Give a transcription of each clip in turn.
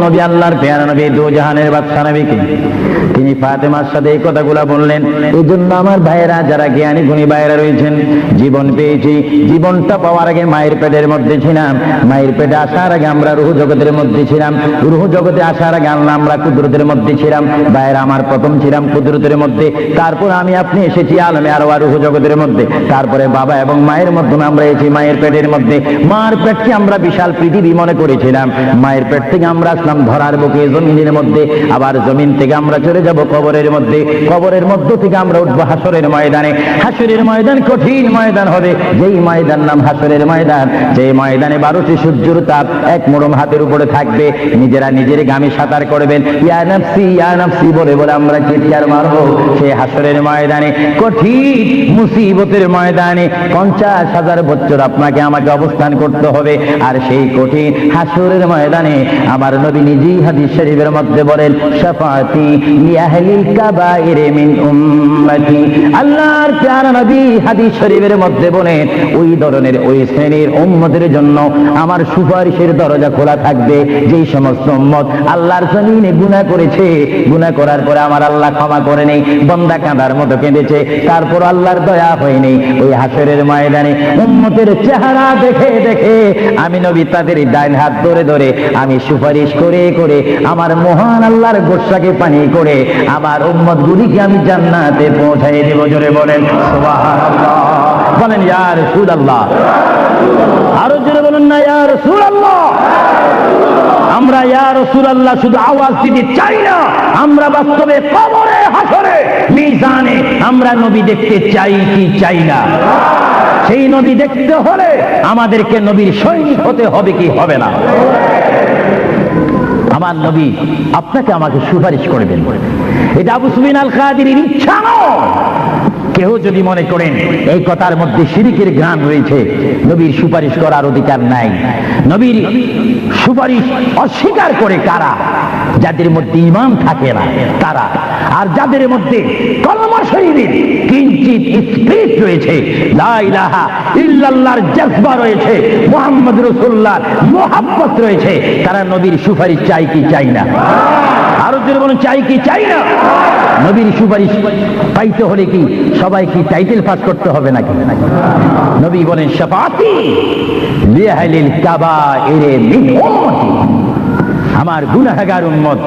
নবী, আল্লাহর পেয়ারা নবী, দু জাহানের বাদশা নবীকে তিনি ফাতেমার সাথে এই কথাগুলো বললেন। এই জন্য আমার ভাইয়েরা, যারা জ্ঞানী গুণী ভাইয়েরা রয়েছেন, জীবন পেয়েছি, জীবনটা পাওয়ার আগে মায়ের পেটের মধ্যে ছিলাম, মায়ের পেটে আসার আগে আমরা রুহ জগতের মধ্যে ছিলাম, রুহ জগতে আসার আগে আল্লাহ আমরা কুদরতের মধ্যে ছিলাম। ভাইয়েরা আমার, প্রথম ছিলাম কুদরতের মধ্যে, তারপর আমি আপনি এসেছি আলমে আরওয়াহ রুহ জগতের মধ্যে, তারপরে বাবা এবং মায়ের মাধ্যমে আমরা এসেছি মায়ের পেটের মধ্যে। মার পেটকে আমরা বিশাল পৃথিবী মনে করেছিলাম, মায়ের পেট থেকে আমরা আসলাম ধরার বুকে জমিনের মধ্যে, আবার জমিন থেকে আমরা চলে যাব কবরের মধ্যে, কবরের মধ্য থেকে আমরা উঠবো হাসরের ময়দানে। হাসরের ময়দান কঠিন ময়দান হবে, যেই ময়দান নাম হাসরের ময়দান, যে ময়দানে 12টি সূর্যের তাপ এক মোড়ম হাতের উপরে থাকবে। নিজেরা নিজের গামে সাঁতার করবেন, ইয়া নাফসি বলে বলে আমরা চিৎকার মারবো সেই হাসরের ময়দানে, কঠিন মুসিবতের ময়দানে 50,000 বছর আপনাকে আমাকে অবস্থান করতে হবে। আর সেই কঠিন হাসরের ময়দানে আমার নবী নিজেই হাদিস শরীফের মধ্যে বলেন, শাফাআতি লিআহলিল কাবাইর মিন উম্মতি। আল্লাহর প্যারা নবী হাদিস শরীফের মধ্যে বলেন, ওই ধরনের ওই শ্রেণীর উম্মতের জন্য আমার সুপারিশের দরজা খোলা থাকবে, যেই সমস্ত উম্মত আল্লাহর জমিনে গুনাহ করেছে, গুনাহ করার পরে আমার আল্লাহ ক্ষমা করে নেই, বান্দা কাঁদার মতো কেঁদেছে, তারপর আল্লাহর দয়া হয়নি, ওই হাসরের ময়দানে উম্মতের চেহারা দেখে দেখে আমি নবী তাদের ডাইন হাত ধরে ধরে আমি সুপারিশ করে করে আমার মহান আল্লাহর গোসাকে পানি করে আমার উম্মত গুলিকে আমি জান্নাতে পৌঁছাই দেব। জোরে বলেন সুবহানাল্লাহ, বলেন ইয়া রাসূলুল্লাহ, আরো জোরে বলুন না ইয়া রাসূলুল্লাহ। আমরা ইয়া রাসূলুল্লাহ শুধু আওয়াজ দিতে চাই না, আমরা বাস্তবে কবরে হাসরে মিজানে আমরা নবী দেখতে চাই কি চাই না? সেই নবী দেখতে হলে আমাদেরকে নবীর সৈনিক হতে হবে কি হবে না? আমার নবী আপনাকে আমাকে সুপারিশ করবেন, এটা আবু সুফিয়ান আল কাদিরীর ইচ্ছা নয়। কেউ যদি মনে করেন এই কথার মধ্যে শিরকের ঘ্রাণ রয়েছে, নবীর সুপারিশ করার অধিকার নাই। নবীর সুপারিশ অস্বীকার করে কারা? যাদের মধ্যে ঈমান থাকে না তারা, আর যাদের মধ্যে কলমা শরীফের কিঞ্চিত স্পিরিট রয়েছে, লা ইলাহা ইল্লাল্লাহর জজবা রয়েছে, মুহাম্মদ রাসূলুল্লাহর মুহাব্বত রয়েছে, তারা নবীর সুপারিশ চাই কি চাই না? আরো জোরে বলুন, চাই কি চাই না? নবীর সুপারিশ পাইতে হলে কি সবাই কি টাইটেল পাস করতে হবে নাকি? নবী বলেন, শাফাআতি লিআহলিল কাবাইর মিন উম্মতি। আমার গুনাহগার উম্মত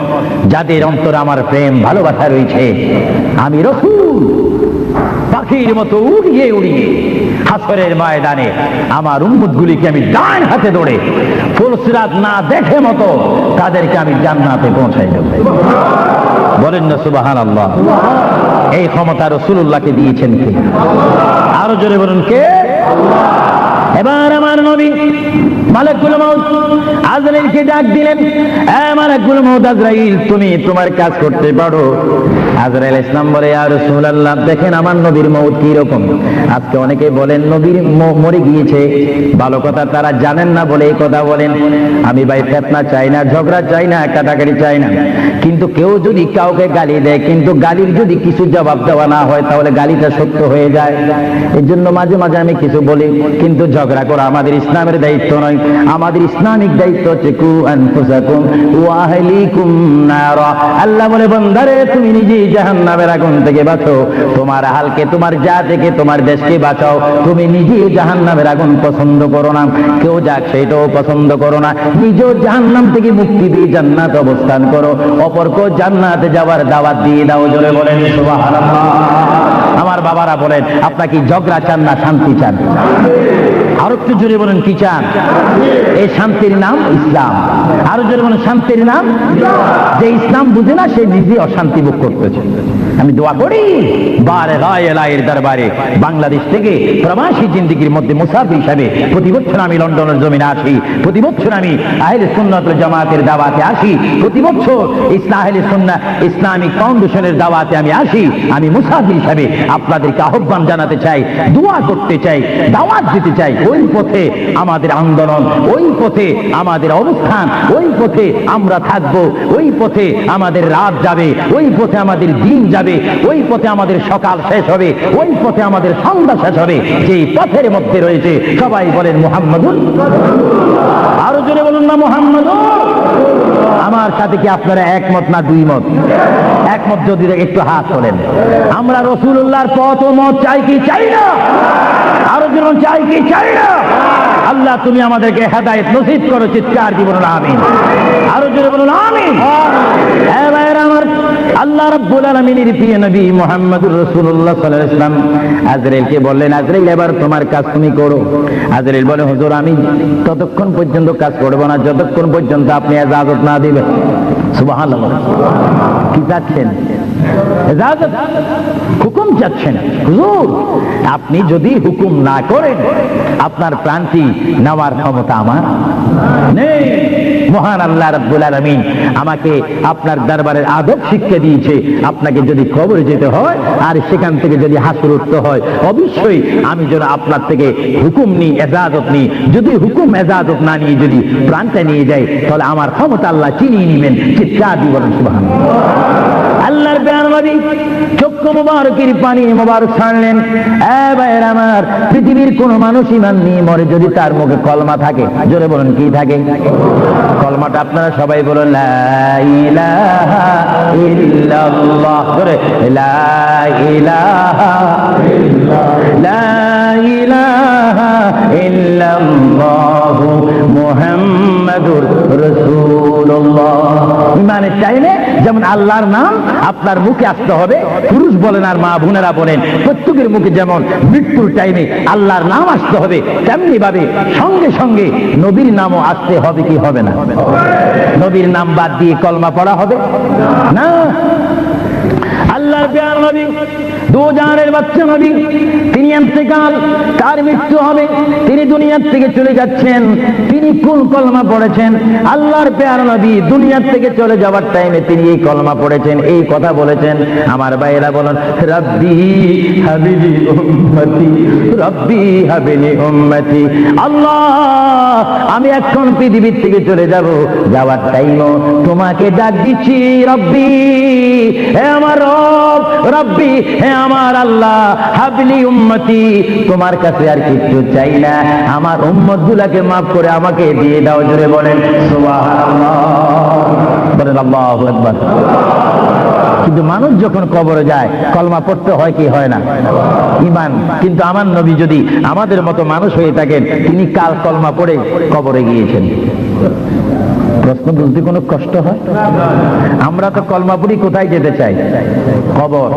যাদের অন্তরে আমার প্রেম ভালোবাসা রয়েছে, আমি রাসূল পাখির মতো উড়িয়ে উড়িয়ে হাসরের ময়দানে আমার উম্মতগুলিকে আমি ডান হাতে ধরে ফুলসিরাত না দেখে মতো তাদেরকে আমি জান্নাতে পৌঁছাই দেব। বলেন না সুবহানাল্লাহ। এই ক্ষমতা রাসূলুল্লাহকে দিয়েছেন কে? আরো জোরে বলুন, কে? এবার আমার নবী মালাকুল মউত আজরাইলকে ডাক দিলেন, এ মালাকুল মউত আজরাইল, তুমি তোমার কাজ করতে পারো। আজরাইল ইসলাম বলে, ইয়া রাসূলুল্লাহ, দেখেন আমার নবীর মউত কি রকম। আজকে অনেকে বলেন নবীর মরে গিয়েছে, ভালো কথা তারা জানেন না বলে এই কথা বলেন। আমি ভাই ফিতনা চাই না, ঝগড়া চাই না, কাটাকাটি চাই না, কিন্তু কেউ যদি কাউকে গালি দেয়, কিন্তু গালির যদি কিছু জবাব দেওয়া না হয়, তাহলে গালিটা সত্য হয়ে যায়। এর জন্য মাঝে মাঝে আমি কিছু বলি, কিন্তু ঝগড়া করা আমাদের ইসলামের দায়িত্ব নয়। আমাদের ইসলামিক দায়িত্ব হচ্ছে কু আনফুসাকুম ওয়া আহলিকুম নারা। আল্লাহ বলে, বান্দারে তুমি নিজেই জাহান্নামের আগুন থেকে বাঁচো, তোমার আহলকে, তোমার জাতিকে, তোমার দেশকে বাঁচাও। তুমি নিজেই জাহান্নামের আগুন পছন্দ করো না, কেউ যাক সেটাও পছন্দ করো না, নিজেও জাহান্নাম থেকে মুক্তি দিয়ে জান্নাত অবস্থান করো, অপরকেও জান্নাতে যাওয়ার দাওয়াত দিয়ে দাও। জোরে বলেন সুবহানাল্লাহ। আমার বাবারা বলেন, আপনারা কি ঝগড়া চান না শান্তি চান? আরো একটু জোরে বলেন, কি চান? এই শান্তির নাম ইসলাম। আরো জোরে বলেন, শান্তির নাম। যে ইসলাম বুঝে না সে নিজে অশান্তি ভোগ করতেছে। আমি দোয়া করি বারে রায়ের দরবারে বাংলাদেশ থেকে প্রবাসী জিন্দেগির মধ্যে মুসাফির হিসাবে প্রতি বছর আমি লন্ডনের জমিনে আসি, প্রতি বছর আমি আহলে সুন্নাত ওয়াল জামাতের দাওয়াতে আসি, প্রতি বছর আহলে সুন্নাহ ইসলামিক ফাউন্ডেশনের দাওয়াতে আমি আসি। আমি মুসাফির হিসাবে আপনাদেরকে আহ্বান জানাতে চাই, দোয়া করতে চাই, দাওয়াত দিতে চাই। ওই পথে আমাদের আন্দোলন, ওই পথে আমাদের অবস্থান, ওই পথে আমরা থাকবো, ওই পথে আমাদের রাত যাবে, ওই পথে আমাদের দিন যাবে, ওই পথে আমাদের সকাল শেষ হবে, ওই পথে আমাদের সন্ধ্যা শেষ হবে। যেই পথের মধ্যে রয়েছে সবাই বলেন মুহাম্মাদুর। আরো জোরে বলুন না মুহাম্মাদুর। তাতে কি আপনারা একমত না দুই মত? একমত যদি একটু হাত তোলেন। আমরা রাসূলুল্লাহর পথ ও মত চাই কি চাই না? আরো যেমন চাই কি চাই না? আল্লাহ তুমি আমাদেরকে হেদায়েত নসিব করো, চিৎকার দিয়ে বলুন আমিন। আরো জোরে বলুন আমিন। হ্যাঁ ভাইরা আমার, আল্লাহ রাব্বুল আলামিনের প্রিয় নবী মুহাম্মদুর রাসূলুল্লাহ সাল্লাল্লাহু আলাইহি ওয়াসাল্লাম আজরাইলকে বললেন, আজরাইল এবার তোমার কাজ তুমি করো। আজরাইল বলে, হুজুর আমি ততক্ষণ পর্যন্ত কাজ করব না যতক্ষণ পর্যন্ত আপনি ইজাজত না দিবেন। সুবহানাল্লাহ। কি চাচ্ছেন? ইজাজত, হুকুম চাচ্ছেন। হুজুর আপনি যদি হুকুম না করেন আপনার প্রাণটি নেওয়ার ক্ষমতা আমার নেই। মহান আল্লাহ রাব্বুল আলামিন আমাকে আপনার দরবারের আদব শিক্ষা দিয়েছে, আপনাকে যদি কবরে যেতে হয় আর সেখান থেকে যদি হাসর উঠতে হয় অবশ্যই আমি যেন আপনার থেকে হুকুম নিই, ইজাজত নিই। যদি হুকুম ইজাজত না নিয়ে যদি প্রাণটা নিয়ে যায় তাহলে আমার ক্ষমতা আল্লাহ চিনিয়ে নেবেন। চিৎকার দিয়ে বলেন সুবহানাল্লাহ। আল্লাহর প্রিয় নবী চক্ষু মুবারকের পানি মুবারক ছাড়লেন। ভাইরা আমার, পৃথিবীর কোন মানুষ ঈমান নিয়ে মরে যদি তার মুখে কলমা থাকে, জোরে বলেন কি থাকে? কলমাটা আপনারা সবাই বলেন, লা ইলাহা ইল্লাল্লাহ। জোরে, লা ইলাহা ইল্লাল্লাহ, লা ইলাহা ইল্লাল্লাহু মুহাম্মাদুর রাসূলুল্লাহ। ঈমানের টাইমে যেমন আল্লাহর নাম আপনার মুখে আসতে হবে, পুরুষ বলেন আর মা বোনেরা বলেন প্রত্যেকের মুখে যেমন মৃত্যুর টাইমে আল্লাহর নাম আসতে হবে, তেমনি ভাবে সঙ্গে সঙ্গে নবীর নামও আসতে হবে কি হবে না? নবীর নাম বাদ দিয়ে কলমা পড়া হবে না। আল্লাহর প্রিয় নবী দুজানের বাচ্চা নবী, তিনি ইন্তেকাল, তার মৃত্যু হবে, তিনি দুনিয়া থেকে চলে যাচ্ছেন। তিনি কোন কলমা পড়েছেন? আল্লাহর প্রিয় নবী দুনিয়া থেকে চলে যাওয়ার টাইমে তিনি এই কলমা পড়েছেন, এই কথা বলেছেন। আমার ভাইয়েরা বলেন, রব্বি হাবিলি উম্মতি, রব্বি হাবিলি উম্মতি। আল্লাহ আমি এখন পৃথিবীর থেকে চলে যাব, যাওয়ার টাইমও তোমাকে ডাক দিচ্ছি, রব্বি হে আমার রব, রব্বি হে আমার আল্লাহ, হাবলি উম্মতি, তোমার কাছে আর কিছু চাই না, আমার উম্মত গুলাকে মাফ করে আমাকে দিয়ে দাও। জোরে বলেন সুবহানাল্লাহ, বলেন আল্লাহু আকবার। কিন্তু মানুষ যখন কবরে যায় কলমা পড়তে হয় কি হয় না? ঈমান। কিন্তু আমার নবী যদি আমাদের মতো মানুষ হয়ে থাকেন, তিনি কাল কলমা পড়ে কবরে গিয়েছেন। প্রশ্ন বুঝতে কোনো কষ্ট হয়? আমরা তো কলমা পড়ি কোথায় যেতে চাই? কবর।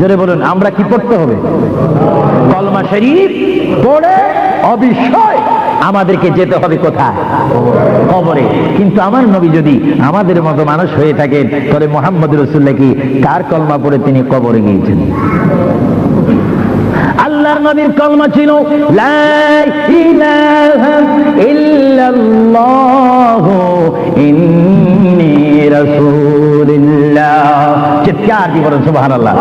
জোরে বলুন, আমরা কি পড়তে হবে? কলমা শরীফ পড়ে অবশ্যই আমাদেরকে যেতে হবে কোথায়? কবরে। কিন্তু আমার নবী যদি আমাদের মতো মানুষ হয়ে থাকেন তাহলে মুহাম্মদ রাসূলুল্লাহ কি কার কলমা পড়ে তিনি কবরে গিয়েছেন? আল্লাহর নবীর কলমা ছিল লা ইলাহা ইল্লাল্লাহ ইন্নী রাসূলুল্লাহ। চিৎকার দিয়ে বলেন সুবহানাল্লাহ।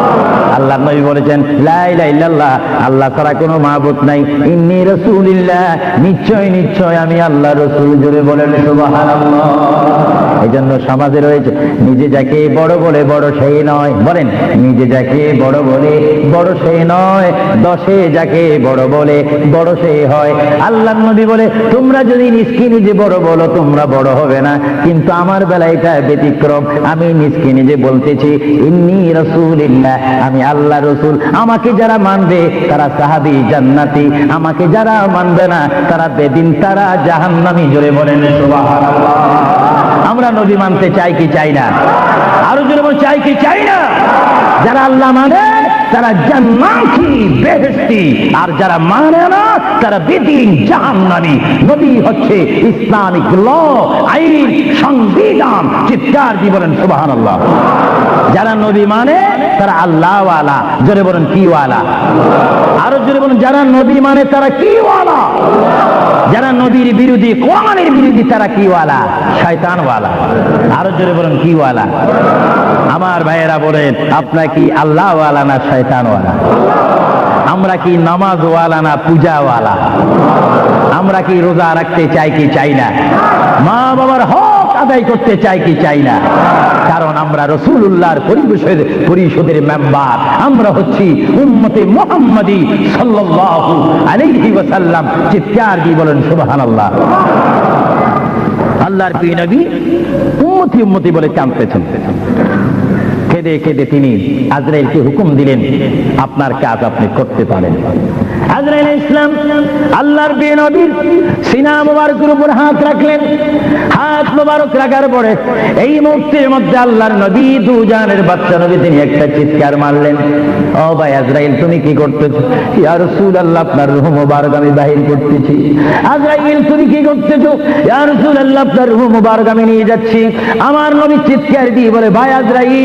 আল্লাহর নবী বলেছেন লা ইলাহা ইল্লাল্লাহ, আল্লাহ ছাড়া কোনো মাবুদ নাই, ইন্নী রাসূলুল্লাহ, নিশ্চয় নিশ্চয় আমি আল্লাহর রাসূল। জোরে বলেন সুবহানাল্লাহ। এই জন্য সমাজে রয়েছে নিজে যাকে বড় বলে বড় সেই নয়। বলেন, নিজে যাকে বড় বলে বড় সেই নয়, দশে যাকে বড় বলে বড় সেই হয়। আল্লাহর নবী বলে তোমরা যদি নিজকে নিজে বড় বলো তোমরা বড় হবে না, কিন্তু আমার বেলা এটা ব্যতিক্রম। আমি নিজকে নিজে বলতেছি ইন্নী রাসূলুল্লাহ, আমি আল্লাহ রাসূল। আমাকে যারা মানবে তারা সাহাবী জান্নাতি, আমাকে যারা মানবে না তারা বেদিন, তারা জাহান্নামী। জোরে বলেন সুবহানাল্লাহ। আমরা নবী মানতে চাই কি চাই না? আরো জোরে বলেন চাই কি চাই না? যারা আল্লাহ মানে তারা জান্নাতি বেহেশতি, আর যারা মানে না তারা বেদিন জাহান্নামী। নবী হচ্ছে ইসলামিক ল, আইন, সংবিধান। চিৎকার দিয়ে বলেন সুবহানাল্লাহ। যারা নবী মানে তারা আল্লাহ ওয়ালা। জোরে বলেন কি ওয়ালা? আরো জোরে বলেন যারা নবী মানে তারা কি ওয়ালা? যারা নবীর বিরোধী, কোরআনের বিরোধী তারা কি ওয়ালা? শয়তান ওয়ালা। আরো জোরে বলেন কি ওয়ালা? আমার ভাইয়েরা বলেন আপনারা কি আল্লাহ ওয়ালা না শয়তান ওয়ালা? আমরা কি নামাজ ওয়ালা না পূজা ওয়ালা? আমরা কি রোজা রাখতে চাই কি চাই না? মা বাবার হক আদায় করতে চাই কি চাই না? কারণ আমরা রাসূলুল্লাহর পরিষদের মেম্বার, আমরা হচ্ছি উম্মতে মুহাম্মাদি সাল্লাল্লাহু আলাইহি ওয়াসাল্লাম। চিৎকার দিয়ে বলেন সুবহানাল্লাহ। আল্লাহর প্রিয় নবী উম্মতি উম্মতি বলে কাঁদতেছেন। কেঁদে কেঁদে তিনি আজরাইলকে হুকুম দিলেন, আপনার কাজ আপনি করতে পারেন। আজরাইল ইসলাম আল্লাহর প্রিয় নবীর সিনা মুবারকের উপর হাত রাখলেন। হাত মুবারক রাখার পরে এই মুহূর্তের মধ্যে আল্লাহর নবী দুজানের বাচ্চা নবী তিনি একটা চিৎকার মারলেন, ও ভাই আজরাইল তুমি কি করতেছো? ইয়া রাসূলুল্লাহ আপনার রূহ মুবারক আমি বাহির করতেছি। আজরাইল তুমি কি করতেছো? ইয়া রাসূলুল্লাহ আপনার রূহ মুবারক আমি নিয়ে যাচ্ছি। আমার নবী চিৎকার দিয়ে বলে, ভাই আজরাইল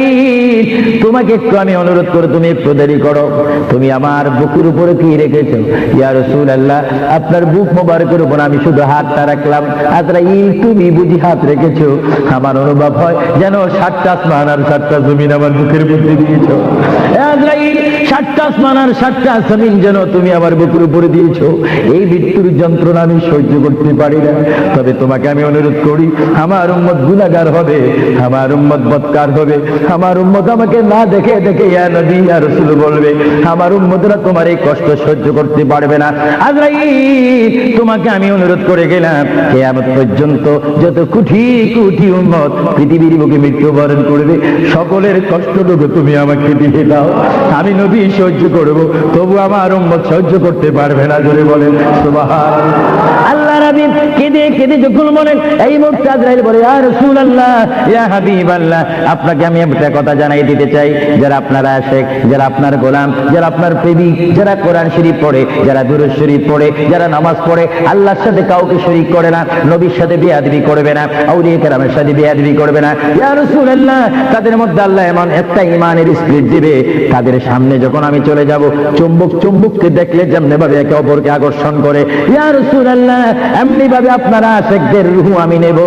তোমাকে একটু আমি অনুরোধ করে তুমি একটু দেরি করো, তুমি আমার বুকের উপরে কি রেখেছো? ইয়া রাসূলুল্লাহ আপনার বুক মোবারকের উপর আমি শুধু হাতটা রাখলাম। আজরাইল তুমি বুঝি হাত রেখেছো? আমার অনুভব হয় যেন 7টা আসমান আর 7টা জমিন আমার বুকের মধ্যে দিয়েছো। আজরাইল 7টা আসমান আর 7টা জমিন যেন তুমি আমার বুকের উপরে দিয়েছো। এই মৃত্যুর যন্ত্রণা আমি সহ্য করতে পারি না। তবে তোমাকে আমি অনুরোধ করি, আমার উম্মত গুনাহগার হবে, আমার উম্মত বদকার হবে, আমার উম্মত আমাকে না দেখে দেখে ইয়া নবী ইয়া রাসূল বলবে, আমার উম্মতরা তোমার এই কষ্ট সহ্য করতে পারবে না। আজরাইল তোমাকে আমি অনুরোধ করে গেলাম, কিয়ামত পর্যন্ত যত কোটি কোটি উম্মত পৃথিবীর বুকে মৃত্যুবরণ করবে, সকলের কষ্টটুকু তুমি আমাকে দিয়ে দাও, আমি নবী সহ্য করব, তবু আমার উম্মত সহ্য করতে পারবে না। জোরে বলেন সুবহানাল্লাহ। আল্লাহ নবী কেঁদে কেঁদে যখন বলেন, এই মুহূর্তে আজরাইল বলে, ইয়া রাসূলুল্লাহ ইয়া হাবিবাল্লাহ আপনাকে আমি একটা কথা জানাই দিতে চাই, যারা আপনারা আশিক, যারা আপনার গোলাম, যারা আপনার প্রেমিক, যারা কোরআন শরীফ পড়ে, যারা দুরূদ শরীফ পড়ে, যারা নামাজ পড়ে, আল্লাহর সাথে কাউকে শরীক করে না, নবীর সাথে বেয়াদবি করবে না, আউলিয়া কেরামের সাথে বেয়াদবি করবে না, ইয়া রাসূলুল্লাহ তাদের মধ্যে আল্লাহ এমন একটা ঈমানের স্পিরিট দিবে, তাদের সামনে যখন আমি চলে যাব, চুম্বককে দেখলে যেমনি ভাবে একে অপরকে আকর্ষণ করে, ইয়া রাসূলুল্লাহ এমনি ভাবে আপনারা আশিকদের রূহ আমি নেব,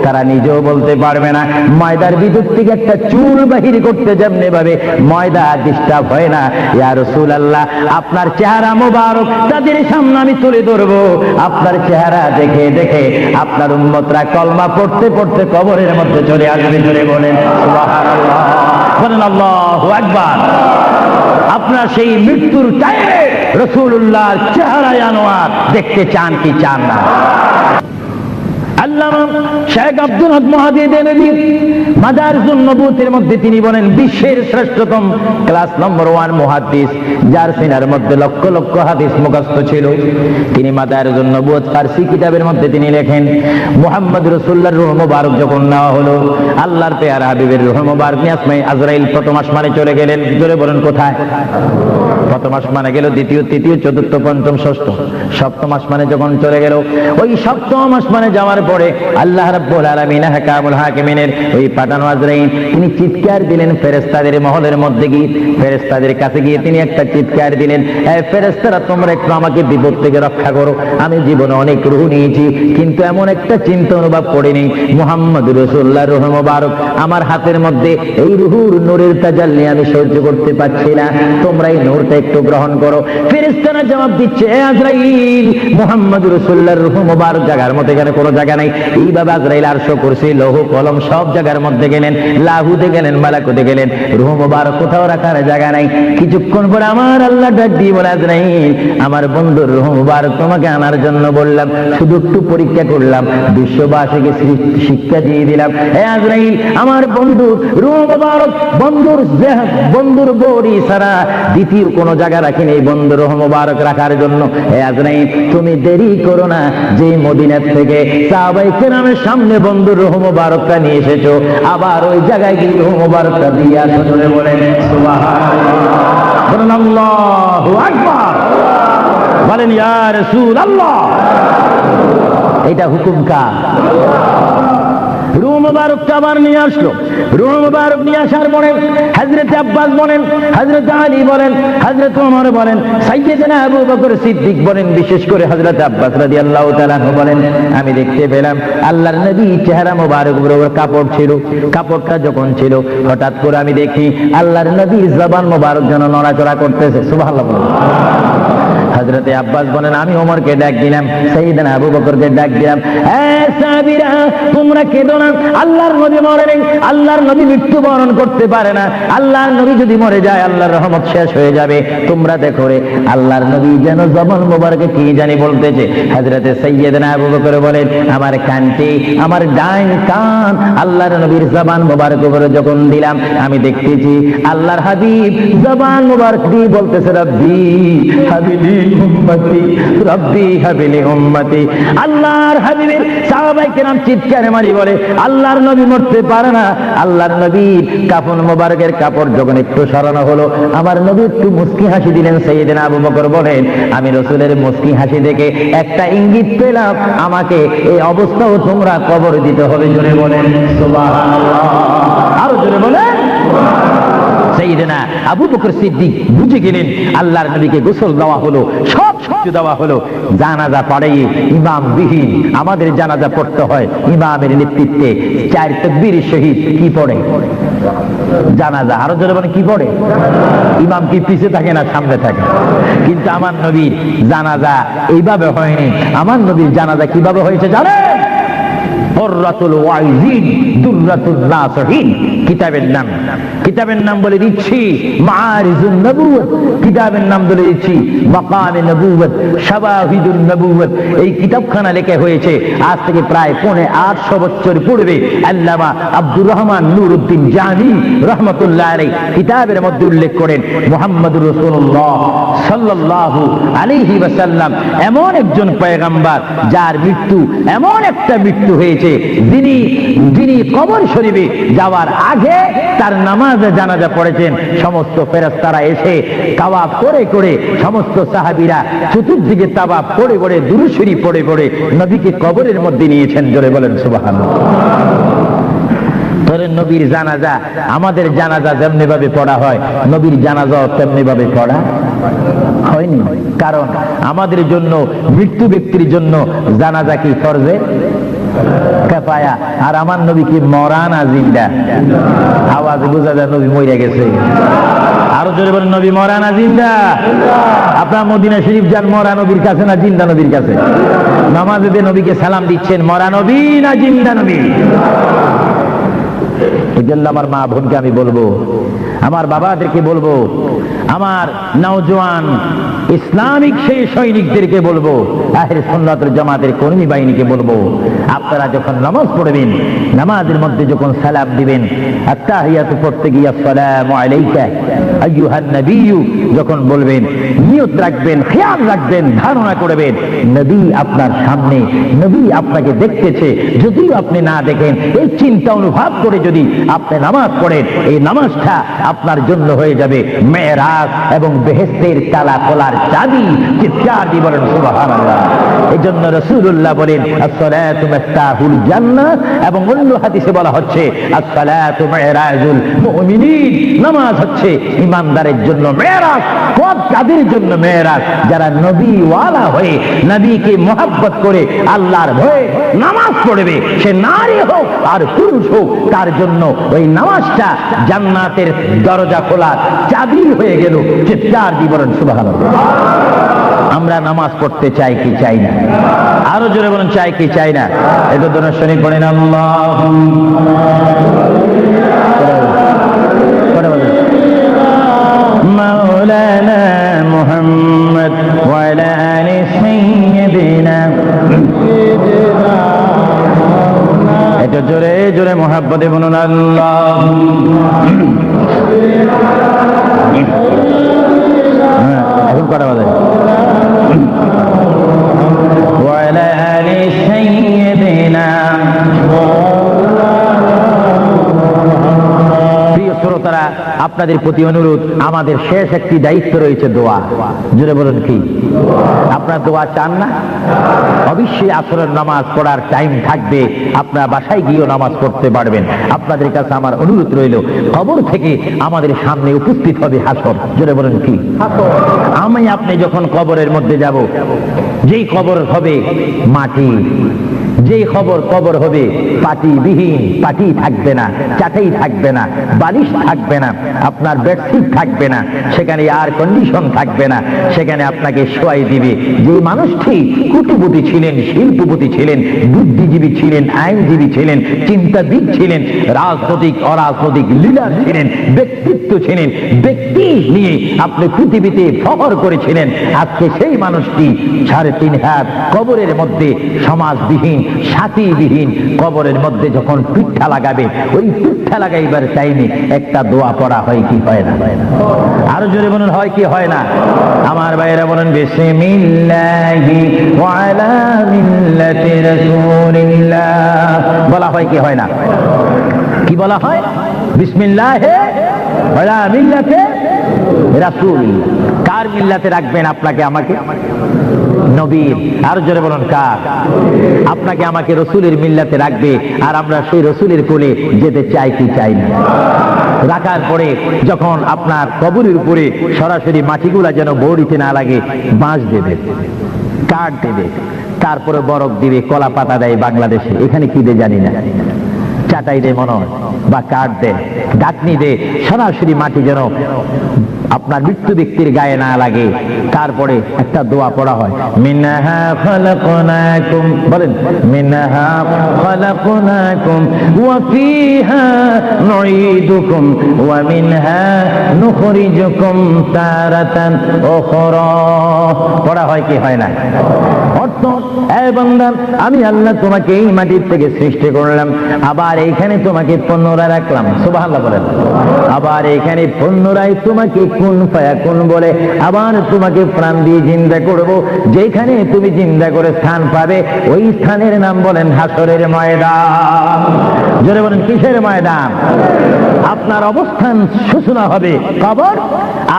তারা নিজেও বলতে পারবে না। ময়দার ভিতর থেকে একটা চুল বাহির করতে যেমনি ভাবে ময়দা ডিস্টার্ব হয় না, ইয়া রাসূলুল্লাহ আপনার চেহারা মোবারক তাদের সামনে আমি তুলে ধরবো, আপনার চেহারা দেখে দেখে আপনার উম্মতরা কলমা পড়তে পড়তে কবরের মধ্যে চলে আসবে। জোরে বলেন সুবহানাল্লাহ, বলেন আল্লাহু আকবার। আপনার সেই মৃত্যুর টাইমে রাসূলুল্লাহর চেহারা আনোয়ার দেখতে চান কি চান না? আল্লামা শেখ আব্দুল হক মুহাদ্দিস দেনবী মাদারিজুন নবুয়তের মধ্যে তিনি বলেন, বিশ্বের শ্রেষ্ঠতম ক্লাস নম্বর 1 মুহাদ্দিস, যার সিনার মধ্যে লক্ষ লক্ষ হাদিস মুখস্থ ছিল। তিনি মাদারিজুন নবুয়ত ফারসি কিতাবের মধ্যে তিনি লেখেন, মুহাম্মদ রাসূলুল্লাহর রূহ মুবারক যখন নেওয়া হলো, আল্লাহর পেয়ারা হাবিবের রূহ মুবারক নিয়ে আজরাইল প্রথম আসমানে চলে গেলেন। জোরে বলেন কোথায়? প্রথম আসমানে গেল, দ্বিতীয়, তৃতীয়, চতুর্থ, পঞ্চম, ষষ্ঠ, সপ্তম আসমানে যখন চলে গেল, ওই সপ্তম আসমানে যাওয়ার পরে আল্লাহ রাব্বুল আলামিন হাকামুল হাকিমিনের ওই পাঠানো আজরাইল তিনি চিৎকার দিলেন ফেরেশতাদের মহলের মধ্যে গিয়ে, ফেরেশতাদের কাছে গিয়ে তিনি একটা চিৎকার দিলেন, এই ফেরেশতারা তোমরা একটু আমাকে বিপদ থেকে রক্ষা করো, আমি জীবনে অনেক রূহ নিয়েছি কিন্তু এমন একটা চিন্তা অনুভব করিনি, মুহাম্মদ রাসূলুল্লাহর রূহ মুবারক আমার হাতের মধ্যে, এই রূহুর নূরের তাজাল্লি আমি সহ্য করতে পারছি না, তোমরা এই নূরটা একটু গ্রহণ করো। ফেরেশতারা জবাব দিচ্ছে, এ আজরাইল মুহাম্মদ রাসূলুল্লাহর রূহ মুবারক জায়গার মধ্যে এখানে কোনো জায়গা নাই। এইভাবে আজরাইল আরশ কুরসি লৌহ কলম সব জায়গার মধ্যে গেলেন, লাহুতে গেলেন, মালাকুতে গেলেন, রূহ মুবারক কোথাও রাখার জায়গা নাই। কিছুক্ষণ পরে আমার আল্লাহ ডাক দিয়ে বলে, আজরাইল আমার বন্ধুর রূহ মুবারক তোমাকে আনার জন্য বললাম, শুধু একটু পরীক্ষা করলাম, বিশ্ববাসীকে শিক্ষা দিয়ে দিলাম। হে আজরাইল আমার বন্ধুর রূহ মুবারক বন্ধুর বড়ি ছাড়া দ্বিতীয় কোনো জায়গা রাখিনি এই বন্ধুর রূহ মুবারক রাখার জন্য। হে আজরাইল তুমি দেরি করো না, যে মদিনা থেকে সাহাবায়ে কেরামের সামনে বন্ধুর রূহ মুবারকটা নিয়ে এসেছো, আবার ওই জায়গায় গিয়ে রূহ মুবারকটা দিয়ে আসো। জোরে বলেন সুবহানাল্লাহ, বলেন আল্লাহু আকবার, বলেন ইয়া রাসূলুল্লাহ। এটা হুকুম কার? রূহ মুবারকটা আবার নিয়ে আসলো। রূহ মুবারক নিয়ে আসার পরে হযরত আব্বাস বলেন, হযরত আলী বলেন, হযরত ওমর বলেন, সাইয়্যিদনা আবু বকর সিদ্দিক বলেন, বিশেষ করে হযরত আব্বাস রাদিয়াল্লাহু তাআলা বলেন, আমি দেখতে পেলাম আল্লাহর নবী চেহারা মুবারক উপর কাপড় ছিল, কাপড়টা যখন ছিল হঠাৎ করে আমি দেখি আল্লাহর নবী জবান মুবারক যেন নড়াচড়া করতেছে। সুবহানাল্লাহ। হযরতে আব্বাস বলেন আমি ওমরকে ডাক দিলাম, সাইয়েদনা আবু বকরকে ডাক দিলাম, সাহাবীরা তোমরা কেঁদো না, আল্লাহর নবী মরে নেই, আল্লাহর নবী মৃত্যুবরণ করতে পারে না, আল্লাহর নবী যদি মরে যায় আল্লাহর রহমত শেষ হয়ে যাবে। তোমরা দেখো রে, আল্লাহর নবী যেন জবান মোবারকে কি জানি বলতেছে। হযরতে সাইয়েদনা আবু বকর বলেন আমার কানটি, আমার ডাইন কান আল্লাহর নবীর জবান মোবারক উপরে যখন দিলাম, আমি দেখতেছি আল্লাহর হাবিব জবান মোবারক দিয়ে বলতেছে রব্বি হাবিলি উম্মতি, রব্বি হাবিলি উম্মতি। আল্লাহর হাবিবের সাহাবায়ে কেরাম চিৎকার মারি বলে আল্লাহর নবী মরতে পারে না। আল্লাহর নবীর কাফন মোবারকের কাপড় যখন একটু সরানো হলো, আমার নবী একটু মুস্কি হাসি দিলেন। সাইয়েদনা আবু বকর বলেন আমি রাসূলের মুস্কি হাসি দেখে একটা ইঙ্গিত পেলাম আমাকে এই অবস্থাও তোমরা কবর দিতে হবে। জোরে বলেন সুবহানাল্লাহ, আরো জোরে বলেন। সাইয়েদনা আবু বকর সিদ্দিক বুঝে গেলেন আল্লাহর নবীকে গোসল দেওয়া হলো, সব কিছু দেওয়া হলো, জানাজা পড়াইয়ে ইমাম বিহীন আমাদের জানাজা পড়তে হয় ইমামের নেতৃত্বে। 4 তাকবীর শহীদ কি পড়ে? জানাজা। আরো জোরে বলেন কি পড়ে? ইমাম কি পিছে থাকে না সামনে থাকে? কিন্তু আমার নবীর জানাজা এইভাবে হয়নি। আমার নবীর জানাজা কিভাবে হয়েছে জানেন? কুররাতুল ওয়াইজিন দুররাতুন নাসিহিন কিতাবের নাম বলে দিচ্ছি মাআরিজুন নবুওয়াত, কিতাবের নাম বলে দিচ্ছি মাকামে নবুওয়াত, শাওয়াহিদুন নবুওয়াত। এই কিতাবখানা লেখা হয়েছে আজ থেকে প্রায় 850 বছর পূর্বে। আল্লামা আব্দুর রহমান নুরউদ্দিন জানি রাহমাতুল্লাহ আলাইহি কিতাবের মধ্যে উল্লেখ করেন মুহাম্মদুর রাসূলুল্লাহ সাল্লাল্লাহু আলাইহি ওয়াসাল্লাম এমন একজন পয়গম্বর যার মৃত্যু এমন একটা মৃত্যু হয়েছে যিনি কবর শরীফে যাওয়ার আগে তার নামাজে জানাজা পড়েছেন। সমস্ত ফেরেশতারা এসে তাওয়াফ করে করে, সমস্ত সাহাবীরা চতুর্দিকে তাওয়াফ করে করে দুরূদ শরীফ পড়ে পড়ে নবীকে কবরের মধ্যে নিয়েছেন। জোরে বলেন সুবহানাল্লাহ। নবীর জানাজা, আমাদের জানাজা যেমনি ভাবে পড়া হয় নবীর জানাজাও তেমনি ভাবে পড়া হয়নি। কারণ আমাদের জন্য, মৃত্যু ব্যক্তির জন্য জানাজা কি ফরজে কিফায়া, আর আমার নবী কি মরা না জিন্দা? আওয়াজে বোঝা যায় নবী মরে গেছে। আরো জোরে বলেন নবী মরা না জিন্দা? আপনার মদিনা শরীফ যান, মরা নবীর কাছে না জিন্দা নবীর কাছে? নামাজে দিয়ে নবীকে সালাম দিচ্ছেন, মরা নবী না জিন্দা নবী? এই জন্য আমার মা বোনকে আমি বলবো, আমার বাবাদেরকে বলবো, আমার নওজোয়ান ইসলামিক সেই সৈনিকদেরকে বলবো, আহলে সুন্নাত ওয়াল জামাতের কর্মী বাহিনীকে বলবো, আপনারা যখন নামাজ পড়বেন, নামাজের মধ্যে যখন সালাম দিবেন, আত্তাহিয়াতু পড়তে গিয়ে আসসালামু আলাইকা আইয়ুহান নবিয়্যু যখন বলবেন, নিয়ত রাখবেন, খেয়াল রাখবেন, ধারণা করবেন নবী আপনার সামনে, নবী আপনাকে দেখতেছে। যদিও আপনি না দেখেন, এই চিন্তা অনুভব করে যদি আপনি নামাজ পড়েন, এই নামাজটা আপনার জন্য হয়ে যাবে মেরাজ এবং বেহেশতের তালা খোলার চাবি। চিৎকার দিয়ে বলেন সুবহানাল্লাহ। এই জন্য রাসূলুল্লাহ বলেন আসসালাতু মিফতাহুল জান্নাহ, এবং অন্য হাদিসে বলা হচ্ছে আসসালাতু মিরাজুল মুমিনিন, নামাজ হচ্ছে ইমানদারের জন্য মেরাজ। কাদের জন্য মেরাজ? যারা নবী ওয়ালা হয়ে নবীকে মহব্বত করে আল্লাহর ভয়ে নামাজ পড়বে, সে নারী হোক আর পুরুষ হোক, তার জন্য ওই নামাজটা জান্নাতের দরজা খোলার চাবি হয়ে গেল। চিৎকার দিয়ে বলেন সুবহানাল্লাহ। আমরা নামাজ পড়তে চাই কি চাই না? আরো জোরে বলেন চাই কি চাই না? এটা দোনো শরীফ পড়েন মাওলানা মুহাম্মদ ওয়া আলা আলি সাইয়্যিদিনা। এটা জোরে জোরে মুহাব্বতে বলুন আল্লাহ। এখন কটা বাজে? ওয়া আলা আলি সাইয়্যিদিনা। প্রিয় শ্রোতারা, আপনাদের প্রতি অনুরোধ, আমাদের শেষ একটি দায়িত্ব রয়েছে দোয়া। জোরে বলুন কি? আপনারা দোয়া চান না? অবশ্যই আসরের নামাজ পড়ার টাইম থাকবে, আপনারা বাসায় গিয়েও নামাজ পড়তে পারবেন। আপনাদের কাছে আমার অনুরোধ রইল, কবর থেকে আমাদের সামনে উপস্থিত হবে হাসর। জোরে বলুন কি? আমি আপনি যখন কবরের মধ্যে যাব, যেই কবর হবে মাটি, যে খবর কবর হবে, পাটিবিহীন, পাটি থাকবে না, চাটাই থাকবে না, বালিশ থাকবে না, আপনার বেডশিট থাকবে না, সেখানে এয়ার কন্ডিশন থাকবে না, সেখানে আপনাকে শোয়াই দিবে যে মানুষটি কুটিপতি ছিলেন, শিল্পপতি ছিলেন, বুদ্ধিজীবী ছিলেন, আইনজীবী ছিলেন, চিন্তাবিদ ছিলেন, রাজনৈতিক অরাজনৈতিক লিডার ছিলেন, ব্যক্তিত্ব ছিলেন, ব্যক্তি নিয়ে আপনি পৃথিবীতে ফখর করেছিলেন। আজকে সেই মানুষটি 3.5 হাত কবরের মধ্যে সমাজবিহীন, সাথীবিহীন কবরের মধ্যে যখন পিঠা লাগাবে, ওই পিঠা লাগাইবার টাইমে একটা দোয়া পড়া হয় কি হয় না? আরো জোরে বলুন, হয় কি হয় না? আমার ভাইয়েরা বলেন বিসমিল্লাহি ওয়া আলা মিল্লাতি রাসূলিল্লাহ বলা হয় কি হয় না? কি বলা হয়? বিসমিল্লাহি ওয়া আলা মিল্লাতি রাসূল। কার মিল্লাতে রাখবেন আপনাকে আমাকে? নবীর। আর জোরে বলুন কার? আপনাকে আমাকে রসুলের মিল্লাতে রাখবে, আর আমরা সেই রসুলের কোলে যেতে চাই কি চাই না? রাখার পরে যখন আপনার কবরের উপরে সরাসরি মাটিগুলা যেন বড়িতে না লাগে, বাঁশ দেবে, কাঠ দেবে, তারপরে বরফ দিবে, কলা পাতা দেয় বাংলাদেশে, এখানে কি দেয় জানি না, চাটাই দেয় মনে হয়, বা কাঠ দেয়, ডাকনি দেয়, সরাসরি মাটি যেন আপনার মৃত্যু ব্যক্তির গায়ে না লাগে। তারপরে একটা দোয়া পড়া হয়, মিনহা খালাকনাকুম, বলেন মিনহা খালাকনাকুম ওয়া ফিহা নুঈদুকুম ওয়া মিনহা নুখরিজুকুম তারাতান উখরা। পড়া হয় কি হয় না? অর্থ, এ বান্দা, আমি আল্লাহ তোমাকে এই মাটির থেকে সৃষ্টি করলাম, আবার এইখানে তোমাকে পুনরায় রাখলাম, সুবহানাল্লাহ বলেন, আবার এইখানে পুনরায় তোমাকে কুন ফায়াকুন বলে আবার তোমাকে প্রাণ দিয়ে জিন্দা করব। যেখানে তুমি জিন্দা করে স্থান পাবে, ওই স্থানের নাম বলেন হাসরের ময়দান। জোরে বলেন কিসের ময়দান? আপনার অবস্থান সূচনা হবে কবর,